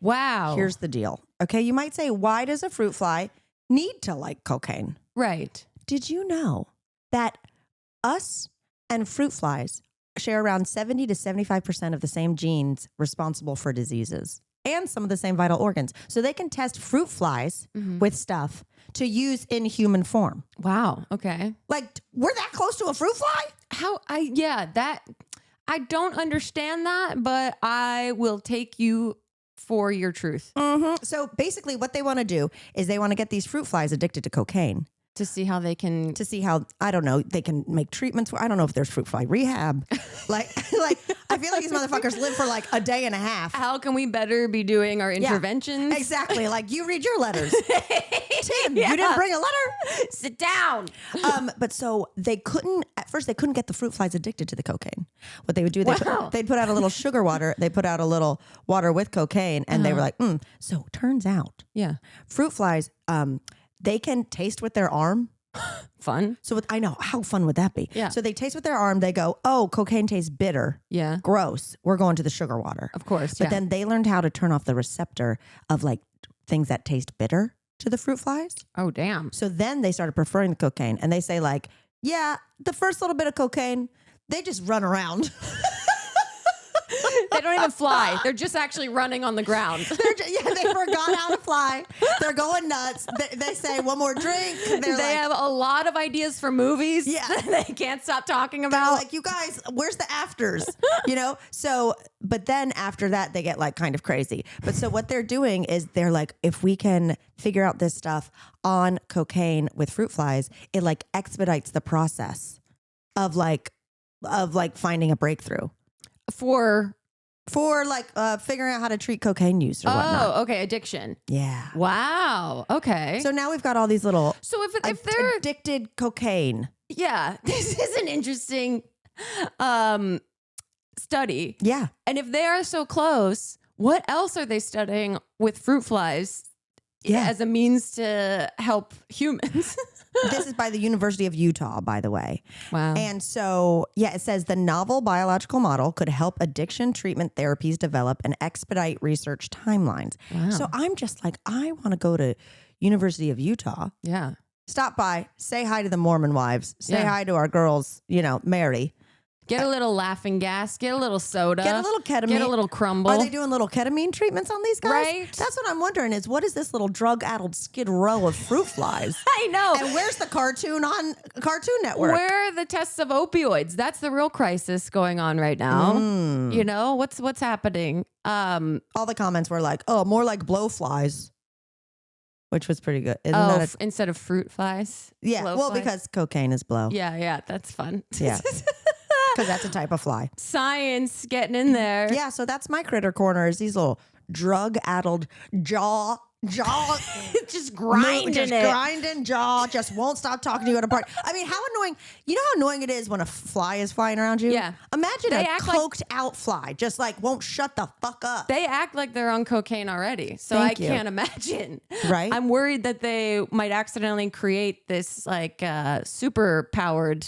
Wow. Here's the deal. Okay. You might say, why does a fruit fly need to like cocaine? right. Did you know that us and fruit flies share around 70 to 75% of the same genes responsible for diseases and some of the same vital organs? So they can test fruit flies with stuff to use in human form. Wow. Okay. Like, we're that close to a fruit fly? I don't understand that, but I will take you for your truth So basically what they want to do is they want to get these fruit flies addicted to cocaine to see how they can. to see how, I don't know, they can make treatments. I don't know if there's fruit fly rehab. like I feel like these motherfuckers live for like a day and a half. How can we better be doing our interventions? Exactly. Like you read your letters. Tim, you didn't bring a letter? Sit down. But so at first they couldn't get the fruit flies addicted to the cocaine. What they would do, they'd put out a little sugar water. They put out a little water with cocaine, and they were like, So turns out, fruit flies, they can taste with their arm. Fun. So I know, how fun would that be? Yeah. So they taste with their arm. They go, oh, cocaine tastes bitter. Yeah. Gross. We're going to the sugar water. Of course. But then they learned how to turn off the receptor of like things that taste bitter to the fruit flies. Oh, damn. So then they started preferring the cocaine, and they say like, yeah, the first little bit of cocaine, they just run around. They don't even fly. They're just actually running on the ground. They forgot how to fly. They're going nuts. They say one more drink. They have a lot of ideas for movies. Yeah. They can't stop talking They're about. like, you guys, where's the afters? So, but then after that, they get like kind of crazy. But so what they're doing is they're like, if we can figure out this stuff on cocaine with fruit flies, it like expedites the process of like finding a breakthrough. For like figuring out how to treat cocaine use or whatnot. Oh, okay. Addiction. Yeah. Wow. Okay. So now we've got all these little So if they're addicted cocaine. yeah, this is an interesting study. Yeah. And if they are so close, what else are they studying with fruit flies as a means to help humans? This is by the University of Utah, by the way. Wow. And so, it says the novel biological model could help addiction treatment therapies develop and expedite research timelines. Wow. So I'm just like, I want to go to University of Utah. Yeah. Stop by, say hi to the Mormon wives, say Yeah. hi to our girls, Mary. Get a little laughing gas. Get a little soda. Get a little ketamine. Get a little crumble. Are they doing little ketamine treatments on these guys? Right. That's what I'm wondering is what is this little drug-addled skid row of fruit flies? I know. And where's the cartoon on Cartoon Network? Where are the tests of opioids? That's the real crisis going on right now. What's happening? All the comments were like, oh, more like blowflies, which was pretty good. Isn't that instead of fruit flies? yeah, Blow well, flies? because cocaine is blow. Yeah, that's fun. Yeah. Because that's a type of fly. Science getting in there. Yeah, so that's my critter corner is these little drug-addled jaw just grinding grinding jaw, just won't stop talking to you at a party. I mean, how annoying, how annoying it is when a fly is flying around you? Yeah. Imagine They a act like- coked out fly, just like won't shut the fuck up. They act like they're on cocaine already. So Thank I you. can't imagine. Right? I'm worried that they might accidentally create this like super powered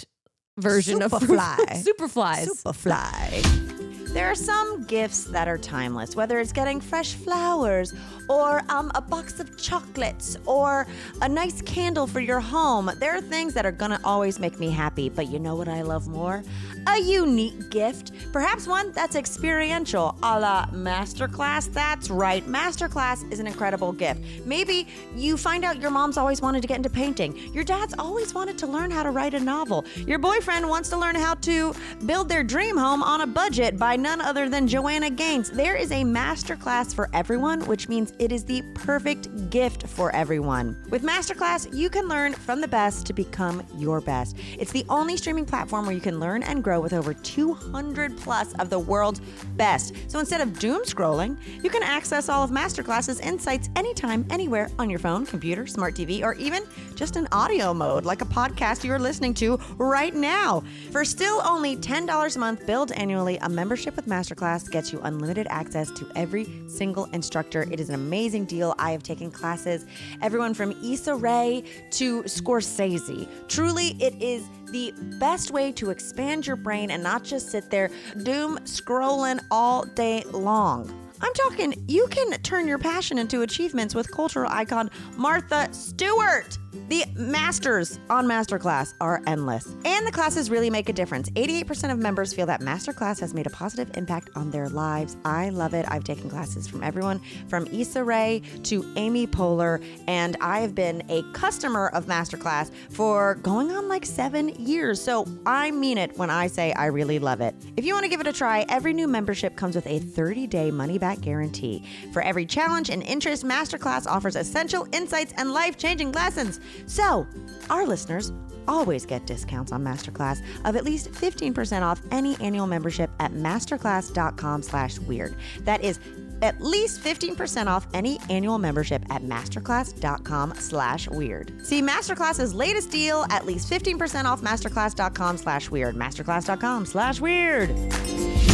version of Superfly. Superflies. Superfly. There are some gifts that are timeless, whether it's getting fresh flowers or a box of chocolates or a nice candle for your home. There are things that are going to always make me happy, but you know what I love more? A unique gift. Perhaps one that's experiential, a la MasterClass. That's right, MasterClass is an incredible gift. Maybe you find out your mom's always wanted to get into painting. Your dad's always wanted to learn how to write a novel. Your boyfriend wants to learn how to build their dream home on a budget by none other than Joanna Gaines. There is a MasterClass for everyone, which means it is the perfect gift for everyone. With MasterClass, you can learn from the best to become your best. It's the only streaming platform where you can learn and grow with over 200 plus of the world's best. So instead of doom scrolling, you can access all of MasterClass's insights anytime, anywhere on your phone, computer, smart TV, or even just in audio mode, like a podcast you are listening to right now. For still only $10 a month, billed annually, a membership with MasterClass gets you unlimited access to every single instructor. It is an amazing deal. I have taken classes, everyone from Issa Rae to Scorsese. Truly, it is the best way to expand your brain and not just sit there doom scrolling all day long. I'm talking, you can turn your passion into achievements with cultural icon Martha Stewart. The masters on MasterClass are endless. And the classes really make a difference. 88% of members feel that MasterClass has made a positive impact on their lives. I love it. I've taken classes from everyone from Issa Rae to Amy Poehler, and I have been a customer of MasterClass for going on like 7 years. So I mean it when I say I really love it. If you want to give it a try, every new membership comes with a 30-day money-back guarantee. For every challenge and interest, MasterClass offers essential insights and life-changing lessons. So, our listeners always get discounts on MasterClass of at least 15% off any annual membership at masterclass.com/weird. That is at least 15% off any annual membership at masterclass.com/weird. See Masterclass's latest deal, at least 15% off masterclass.com/weird. Masterclass.com/weird.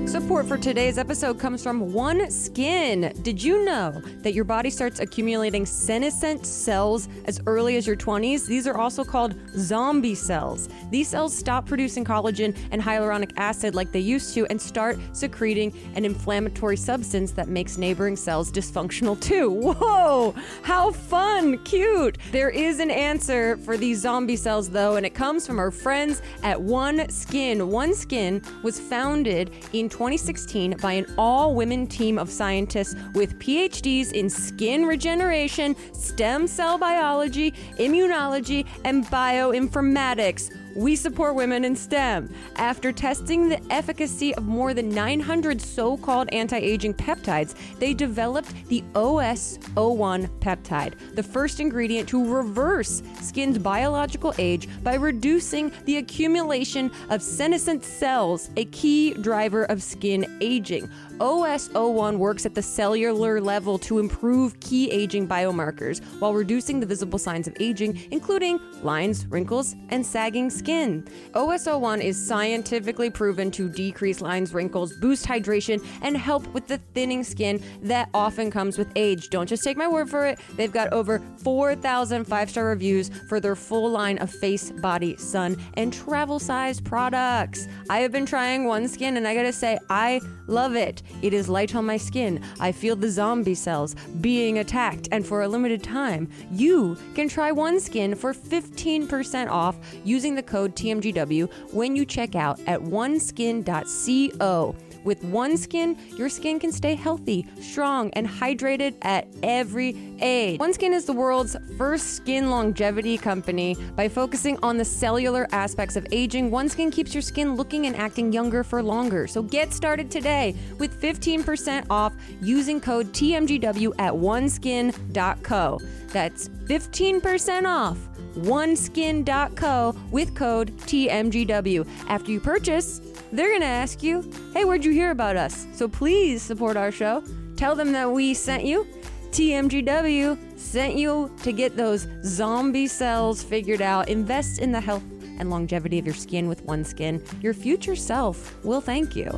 Support for today's episode comes from OneSkin. Did you know that your body starts accumulating senescent cells as early as your 20s? These are also called zombie cells. These cells stop producing collagen and hyaluronic acid like they used to and start secreting an inflammatory substance that makes neighboring cells dysfunctional too. Whoa, how fun, cute. There is an answer for these zombie cells though, and it comes from our friends at OneSkin. OneSkin was founded in 2016 by an all-women team of scientists with PhDs in skin regeneration, stem cell biology, immunology, and bioinformatics. We support women in STEM. After testing the efficacy of more than 900 so-called anti-aging peptides, they developed the OS01 peptide, the first ingredient to reverse skin's biological age by reducing the accumulation of senescent cells, a key driver of skin aging. OS01 works at the cellular level to improve key aging biomarkers while reducing the visible signs of aging, including lines, wrinkles, and sagging skin. OS01 is scientifically proven to decrease lines, wrinkles, boost hydration, and help with the thinning skin that often comes with age. Don't just take my word for it. They've got over 4,000 five-star reviews for their full line of face, body, sun, and travel-sized products. I have been trying OneSkin, and I gotta say, I love it. It is light on my skin. I feel the zombie cells being attacked, and for a limited time, you can try OneSkin for 15% off using the code TMGW when you check out at oneskin.co. With OneSkin, your skin can stay healthy, strong, and hydrated at every age. OneSkin is the world's first skin longevity company. By focusing on the cellular aspects of aging, OneSkin keeps your skin looking and acting younger for longer. So get started today with 15% off using code TMGW at oneskin.co. That's 15% off oneskin.co with code TMGW. After you purchase, they're going to ask you, hey, where'd you hear about us? So please support our show. Tell them that we sent you. TMGW sent you to get those zombie cells figured out. Invest in the health and longevity of your skin with OneSkin. Your future self will thank you.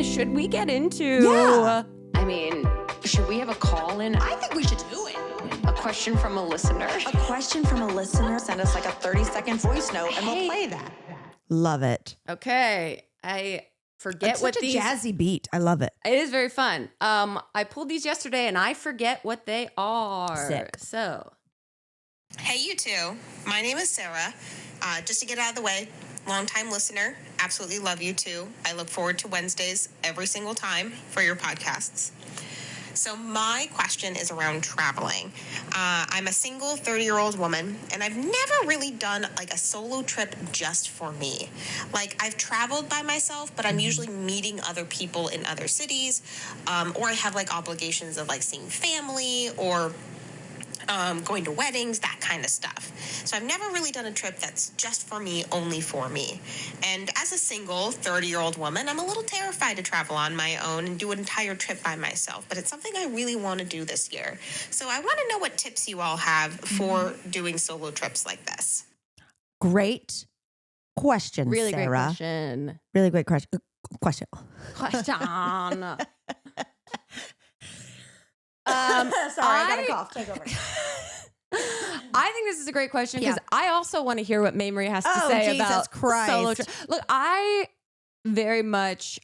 Should we get into... Yeah. I mean, should we have a call in? I think we should do it. A question from a listener? A question from a listener. Send us like a 30-second voice note and we'll play that. Love it. Okay. I forget It's what such a these... jazzy beat. I love it. It is very fun. I pulled these yesterday and I forget what they are. Sick. So, Hey, you two. My name is Sarah. Just to get out of the way, longtime listener. Absolutely love you too. I look forward to Wednesdays every single time for your podcasts. So my question is around traveling. I'm a single 30-year-old woman, and I've never really done like a solo trip just for me. Like I've traveled by myself, but I'm usually meeting other people in other cities, or I have like obligations of like seeing family or going to weddings, that kind of stuff. So I've never really done a trip that's just for me, only for me. And as a single 30-year-old woman, I'm a little terrified to travel on my own and do an entire trip by myself, but it's something I really want to do this year. So I want to know what tips you all have for doing solo trips like this. Great question, really Sarah. great question. Really great question. Question. Sorry, I got a cough. Take over. I think this is a great question because I also want to hear what Mamrie has to say Jesus about Christ. solo trip. Look, I very much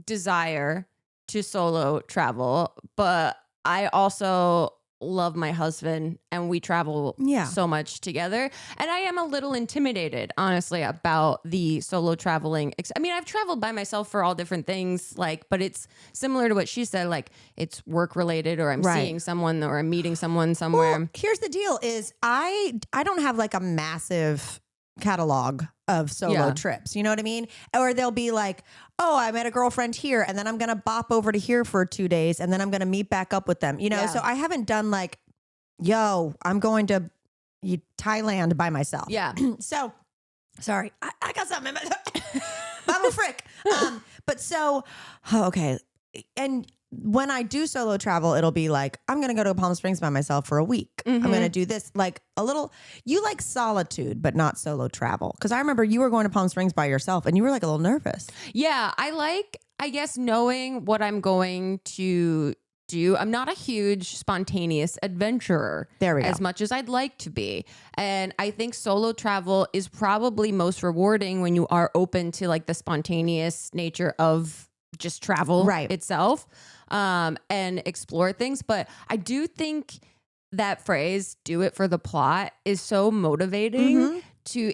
desire to solo travel, but I also love my husband and we travel so much together. And I am a little intimidated, honestly, about the solo traveling. I mean, I've traveled by myself for all different things, like, but it's similar to what she said, like it's work related or I'm seeing someone or I'm meeting someone somewhere. Well, here's the deal is I don't have like a massive catalog of solo trips. You know what I mean? Or they'll be like, oh, I met a girlfriend here and then I'm going to bop over to here for 2 days and then I'm going to meet back up with them. You know, so I haven't done like, yo, I'm going to Thailand by myself. Yeah. So, sorry, I got something in my I'm a frick. But so, okay. And when I do solo travel, it'll be like, I'm going to go to Palm Springs by myself for a week. I'm going to do this, like a little, you like solitude, but not solo travel. Because I remember you were going to Palm Springs by yourself and you were like a little nervous. Yeah, I guess, knowing what I'm going to do. I'm not a huge spontaneous adventurer. There we go. As much as I'd like to be. And I think solo travel is probably most rewarding when you are open to like the spontaneous nature of just travel itself, and explore things. But I do think that phrase, do it for the plot, is so motivating to,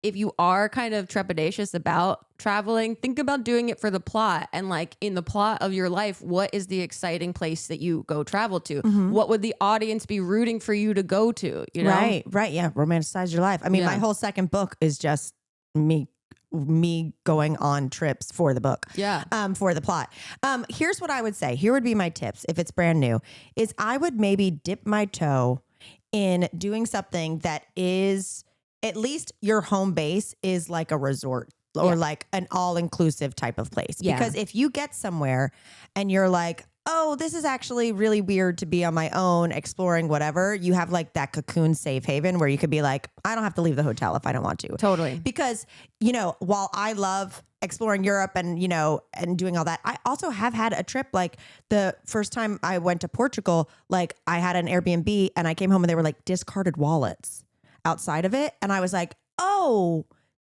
if you are kind of trepidatious about traveling, think about doing it for the plot. And like in the plot of your life, what is the exciting place that you go travel to? What would the audience be rooting for you to go to? You know? Right. Yeah. Romanticize your life. I mean, my whole second book is just me going on trips for the book. Yeah. For the plot. Here's what I would say. Here would be my tips if it's brand new, is I would maybe dip my toe in doing something that is, at least your home base is like a resort or like an all-inclusive type of place. Yeah. Because if you get somewhere and you're like, oh, this is actually really weird to be on my own exploring whatever, you have like that cocoon safe haven where you could be like, I don't have to leave the hotel if I don't want to. Totally. Because, you know, while I love exploring Europe and, you know, and doing all that, I also have had a trip. Like the first time I went to Portugal, like I had an Airbnb and I came home and they were like discarded wallets outside of it. And I was like, oh,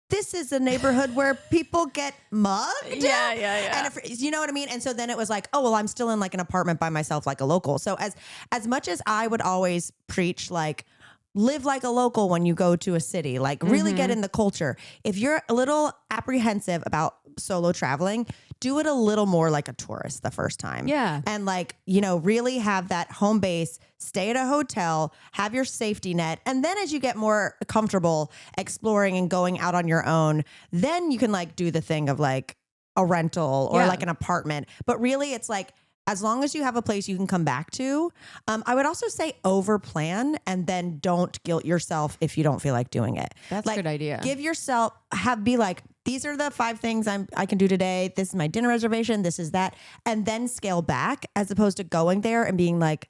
this is a neighborhood where people get mugged. Yeah. And if, you know what I mean? And so then it was like, oh, well, I'm still in like an apartment by myself, like a local. So as much as I would always preach, like, live like a local when you go to a city, like really get in the culture. If you're a little apprehensive about solo traveling, do it a little more like a tourist the first time. Yeah. And like, you know, really have that home base, stay at a hotel, have your safety net. And then as you get more comfortable exploring and going out on your own, then you can like do the thing of like a rental or like an apartment. But really it's like, as long as you have a place you can come back to, I would also say over plan and then don't guilt yourself if you don't feel like doing it. That's like, a good idea. Give yourself, be like, these are the 5 things I can do today. This is my dinner reservation. This is that. And then scale back as opposed to going there and being like,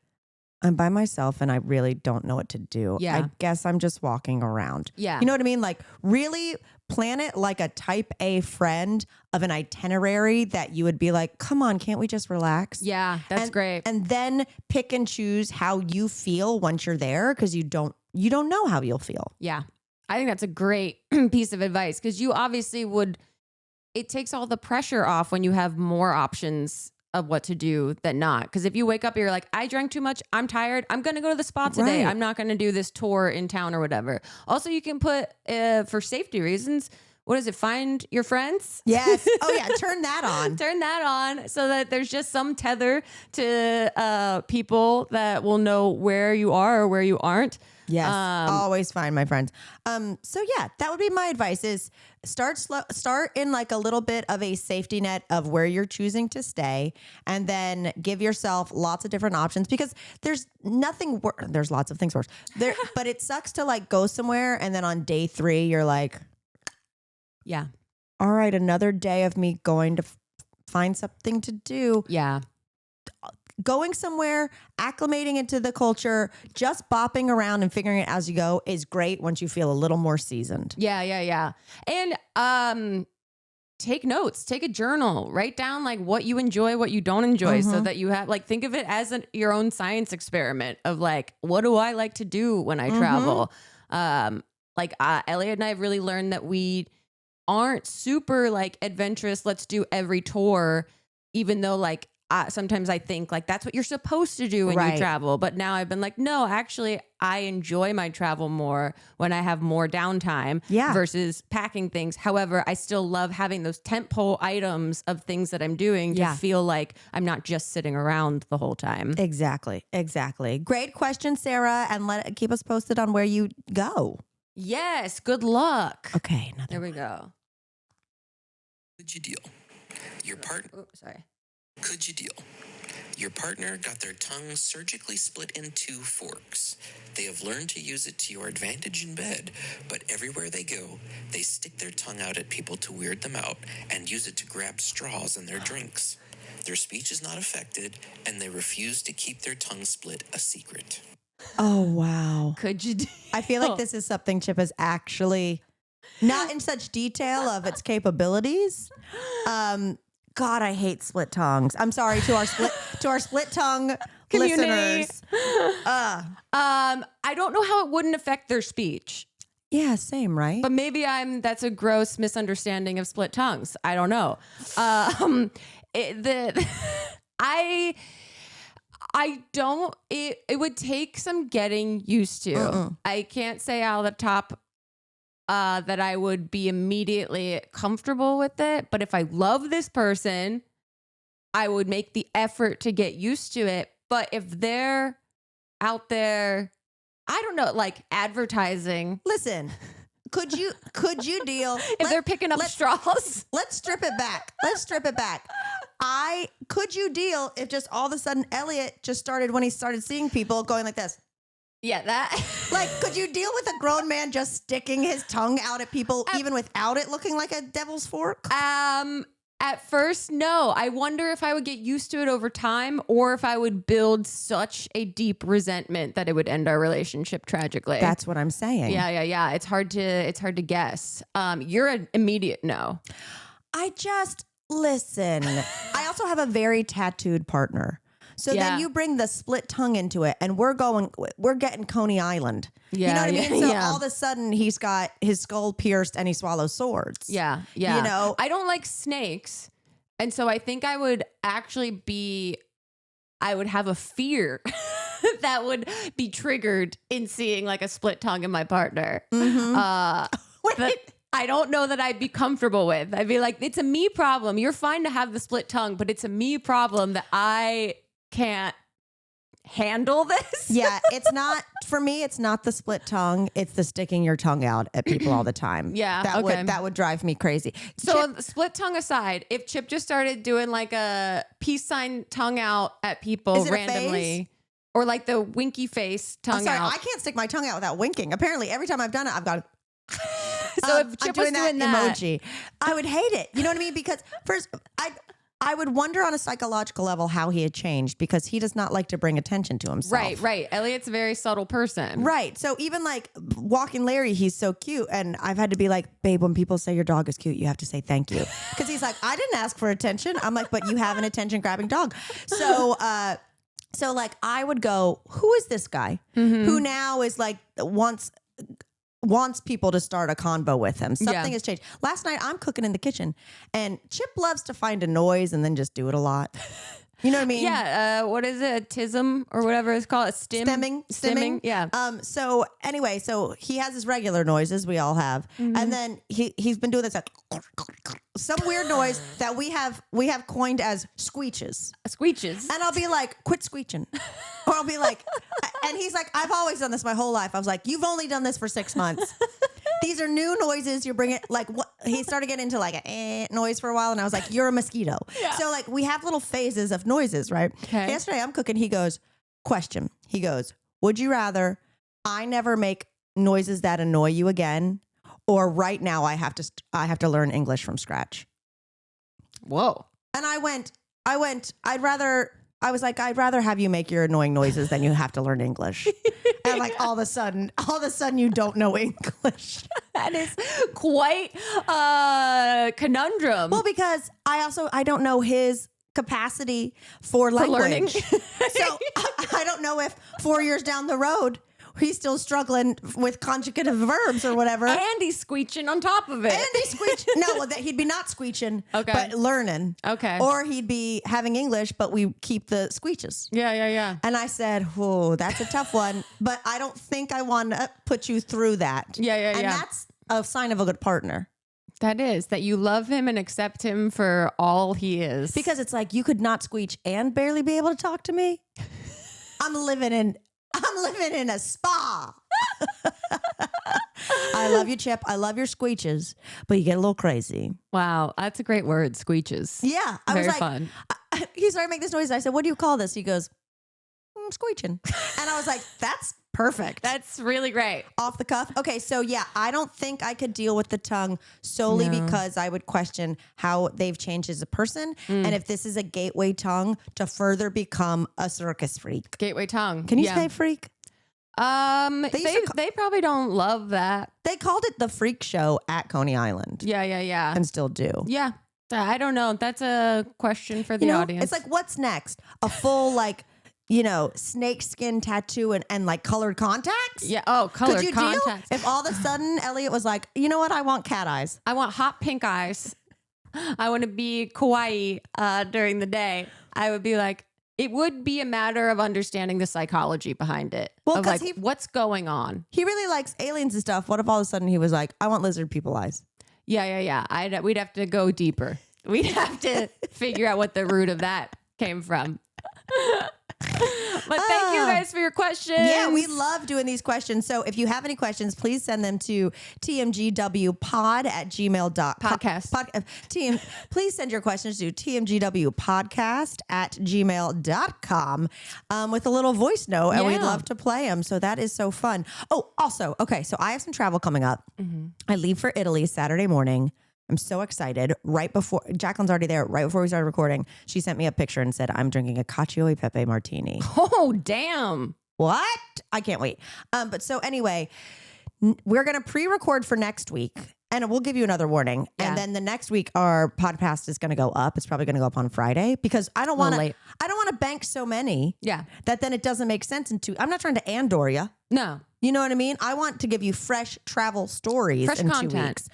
I'm by myself and I really don't know what to do. Yeah. I guess I'm just walking around. Yeah. You know what I mean? Like really plan it like a type A friend of an itinerary that you would be like, come on, can't we just relax? Yeah, that's great. And then pick and choose how you feel once you're there because you don't know how you'll feel. Yeah. I think that's a great piece of advice because you obviously it takes all the pressure off when you have more options of what to do than not. Because if you wake up and you're like, I drank too much, I'm tired, I'm going to go to the spa today. Right. I'm not going to do this tour in town or whatever. Also, you can put, for safety reasons, what is it? Find your friends? Yes. Oh yeah. Turn that on. Turn that on so that there's just some tether to people that will know where you are or where you aren't. Yes. Always find my friends. So yeah, that would be my advice is start slow, start in like a little bit of a safety net of where you're choosing to stay and then give yourself lots of different options because there's nothing there's lots of things worse there, but it sucks to like go somewhere and then on day 3, you're like, yeah, all right, another day of me going to find something to do. Yeah. Going somewhere, acclimating into the culture, just bopping around and figuring it as you go is great once you feel a little more seasoned. Yeah. And take notes, take a journal, write down like what you enjoy, what you don't enjoy so that you have like, think of it as your own science experiment of like, what do I like to do when I travel? Elliot and I have really learned that we aren't super like adventurous. Let's do every tour, even though like, sometimes I think like that's what you're supposed to do when you travel. But now I've been like, no, actually, I enjoy my travel more when I have more downtime versus packing things. However, I still love having those tentpole items of things that I'm doing to feel like I'm not just sitting around the whole time. Exactly. Great question, Sarah. And keep us posted on where you go. Yes. Good luck. Okay. There we go. Could you deal? Your partner. Oh, sorry. Could you deal? Your partner got their tongue surgically split in 2 forks. They have learned to use it to your advantage in bed, but everywhere they go, they stick their tongue out at people to weird them out and use it to grab straws in their drinks. Their speech is not affected, and they refuse to keep their tongue split a secret. Oh, wow. Could you do? I feel like this is something Chip is actually not in such detail of its capabilities. God, I hate split tongues. I'm sorry to our split tongue listeners. I don't know how it wouldn't affect their speech. Yeah, same, right? But maybe that's a gross misunderstanding of split tongues. I don't know. I don't, it would take some getting used to. I can't say out of the top that I would be immediately comfortable with it. But if I love this person, I would make the effort to get used to it. But if they're out there, I don't know, like advertising. Listen, could you deal If they're picking up straws. Let's strip it back. Could you deal if just all of a sudden Elliot just started, when he started seeing people, going like this? Yeah, that. Like, could you deal with a grown man just sticking his tongue out at people even without it looking like a devil's fork? At first, no. I wonder if I would get used to it over time, or if I would build such a deep resentment that it would end our relationship tragically. That's what I'm saying. Yeah. It's hard to guess. You're an immediate no. Listen. I also have a very tattooed partner. So then you bring the split tongue into it, and we're getting Coney Island. Yeah, you know what I mean? So yeah. all of a sudden he's got his skull pierced and he swallows swords. Yeah. You know? I don't like snakes. And so I think I would actually I would have a fear that would be triggered in seeing like a split tongue in my partner. That I don't know that I'd be comfortable with. I'd be like, it's a me problem. You're fine to have the split tongue, but it's a me problem that I can't handle this. Yeah, it's not, for me, it's not the split tongue. It's the sticking your tongue out at people all the time. Yeah, that would drive me crazy. So split tongue aside, if Chip just started doing like a peace sign tongue out at people randomly, or like the winky face tongue out. I can't stick my tongue out without winking. Apparently, every time I've done it, I've got so if Chip was doing that emoji, I would hate it. You know what I mean? Because first, I would wonder on a psychological level how he had changed, because he does not like to bring attention to himself. Right. Elliot's a very subtle person. Right. So even like walking Larry, he's so cute. And I've had to be like, babe, when people say your dog is cute, you have to say thank you. Because he's like, I didn't ask for attention. I'm like, but you have an attention grabbing dog. So like I would go, who is this guy who now is like wants people to start a convo with him. Something has changed. Last night I'm cooking in the kitchen, and Chip loves to find a noise and then just do it a lot. You know what I mean? Yeah. What is it? A tism or whatever it's called? A stimming. Yeah. So anyway, so he has his regular noises we all have, and then he's been doing this like some weird noise that we have coined as squeeches. Squeeches. And I'll be like, quit squeeching. Or I'll be like, and he's like, I've always done this my whole life. I was like, you've only done this for 6 months. These are new noises. You're bringing like what he started getting into like a noise for a while, and I was like, you're a mosquito. Yeah. So like we have little phases of noises, right? Okay. Yesterday I'm cooking. He goes, question. He goes, would you rather I never make noises that annoy you again, or right now I have to learn English from scratch? Whoa. And I went, I'd rather have you make your annoying noises than you have to learn English. And like all of a sudden you don't know English. That is quite a conundrum. Well, because I don't know his capacity for language. Learning. So I don't know if 4 years down the road he's still struggling with conjugative verbs or whatever. And he's squeeching on top of it. And he's squeeching. No, he'd be not squeeching, but learning. Okay. Or he'd be having English, but we keep the squeeches. Yeah. And I said, "Oh, that's a tough one, but I don't think I want to put you through that." Yeah. And that's a sign of a good partner. That is, that you love him and accept him for all he is. Because it's like, you could not squeech and barely be able to talk to me. I'm living in a spa. I love you, Chip. I love your squeeches, but you get a little crazy. Wow, that's a great word, squeeches. Yeah. Very fun. he started making this noise. I said, what do you call this? He goes, squeeching. And I was like, that's perfect. That's really great. Off the cuff. Okay, so yeah, I don't think I could deal with the tongue solely because I would question how they've changed as a person and if this is a gateway tongue to further become a circus freak. Gateway tongue. Can you say freak? They probably don't love that. They called it the freak show at Coney Island. Yeah. And still do. Yeah. I don't know. That's a question for the audience. It's like, what's next? A full snake skin tattoo and like colored contacts? Yeah. Oh, colored Could you contacts. deal if all of a sudden Elliot was like, you know what? I want cat eyes. I want hot pink eyes. I want to be kawaii during the day. I would be like, it would be a matter of understanding the psychology behind it. Well, of like, what's going on? He really likes aliens and stuff. What if all of a sudden he was like, I want lizard people eyes? Yeah. We'd have to go deeper. We'd have to figure out what the root of that came from. But thank you guys for your questions. Yeah, we love doing these questions. So if you have any questions, please send them to tmgwpod@gmail.com. Podcast. Please send your questions to tmgwpodcast@gmail.com with a little voice note, and we'd love to play them. So that is so fun. Oh, also, okay, so I have some travel coming up. I leave for Italy Saturday morning. I'm so excited. Right before Jacqueline's already there, right before we started recording, she sent me a picture and said, I'm drinking a cacio e pepe martini. Oh, damn. What? I can't wait. But so anyway, we're going to pre-record for next week and we'll give you another warning. Yeah. And then the next week, our podcast is going to go up. It's probably going to go up on Friday because I don't want to bank so many that then it doesn't make sense I'm not trying to Andor you. No. You know what I mean? I want to give you fresh travel stories in content. 2 weeks.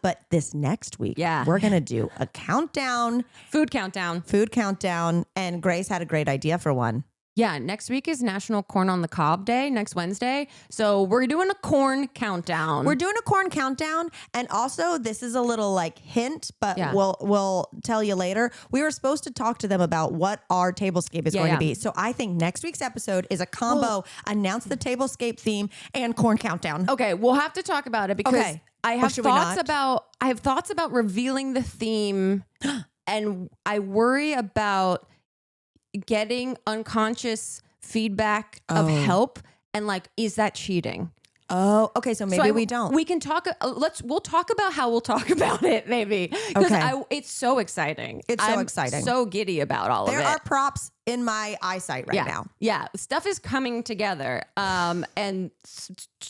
But this next week, we're going to do a countdown. Food countdown. And Grace had a great idea for one. Yeah, next week is National Corn on the Cob Day, next Wednesday. So we're doing a corn countdown. And also, this is a little hint, but we'll tell you later. We were supposed to talk to them about what our tablescape is going to be. So I think next week's episode is a combo. Announce the tablescape theme and corn countdown. Okay, we'll have to talk about it because I have thoughts about revealing the theme and I worry about getting unconscious feedback of help and is that cheating? Oh, okay. So maybe we don't. We can talk. We'll talk about how we'll talk about it maybe because it's so exciting. I'm so giddy about all of it. There are props in my eyesight right now. Yeah, stuff is coming together, and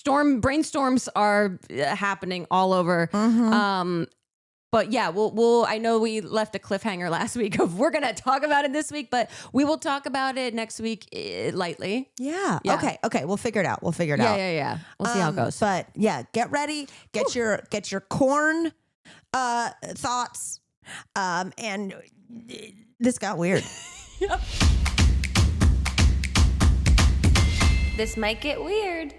brainstorms are happening all over. But yeah, we'll. I know we left a cliffhanger last week of we're gonna talk about it this week, but we will talk about it next week lightly. Yeah. Okay. We'll figure it out. Yeah. We'll see how it goes. But yeah, get ready. Get your corn thoughts. And this got weird. Yep. This might get weird.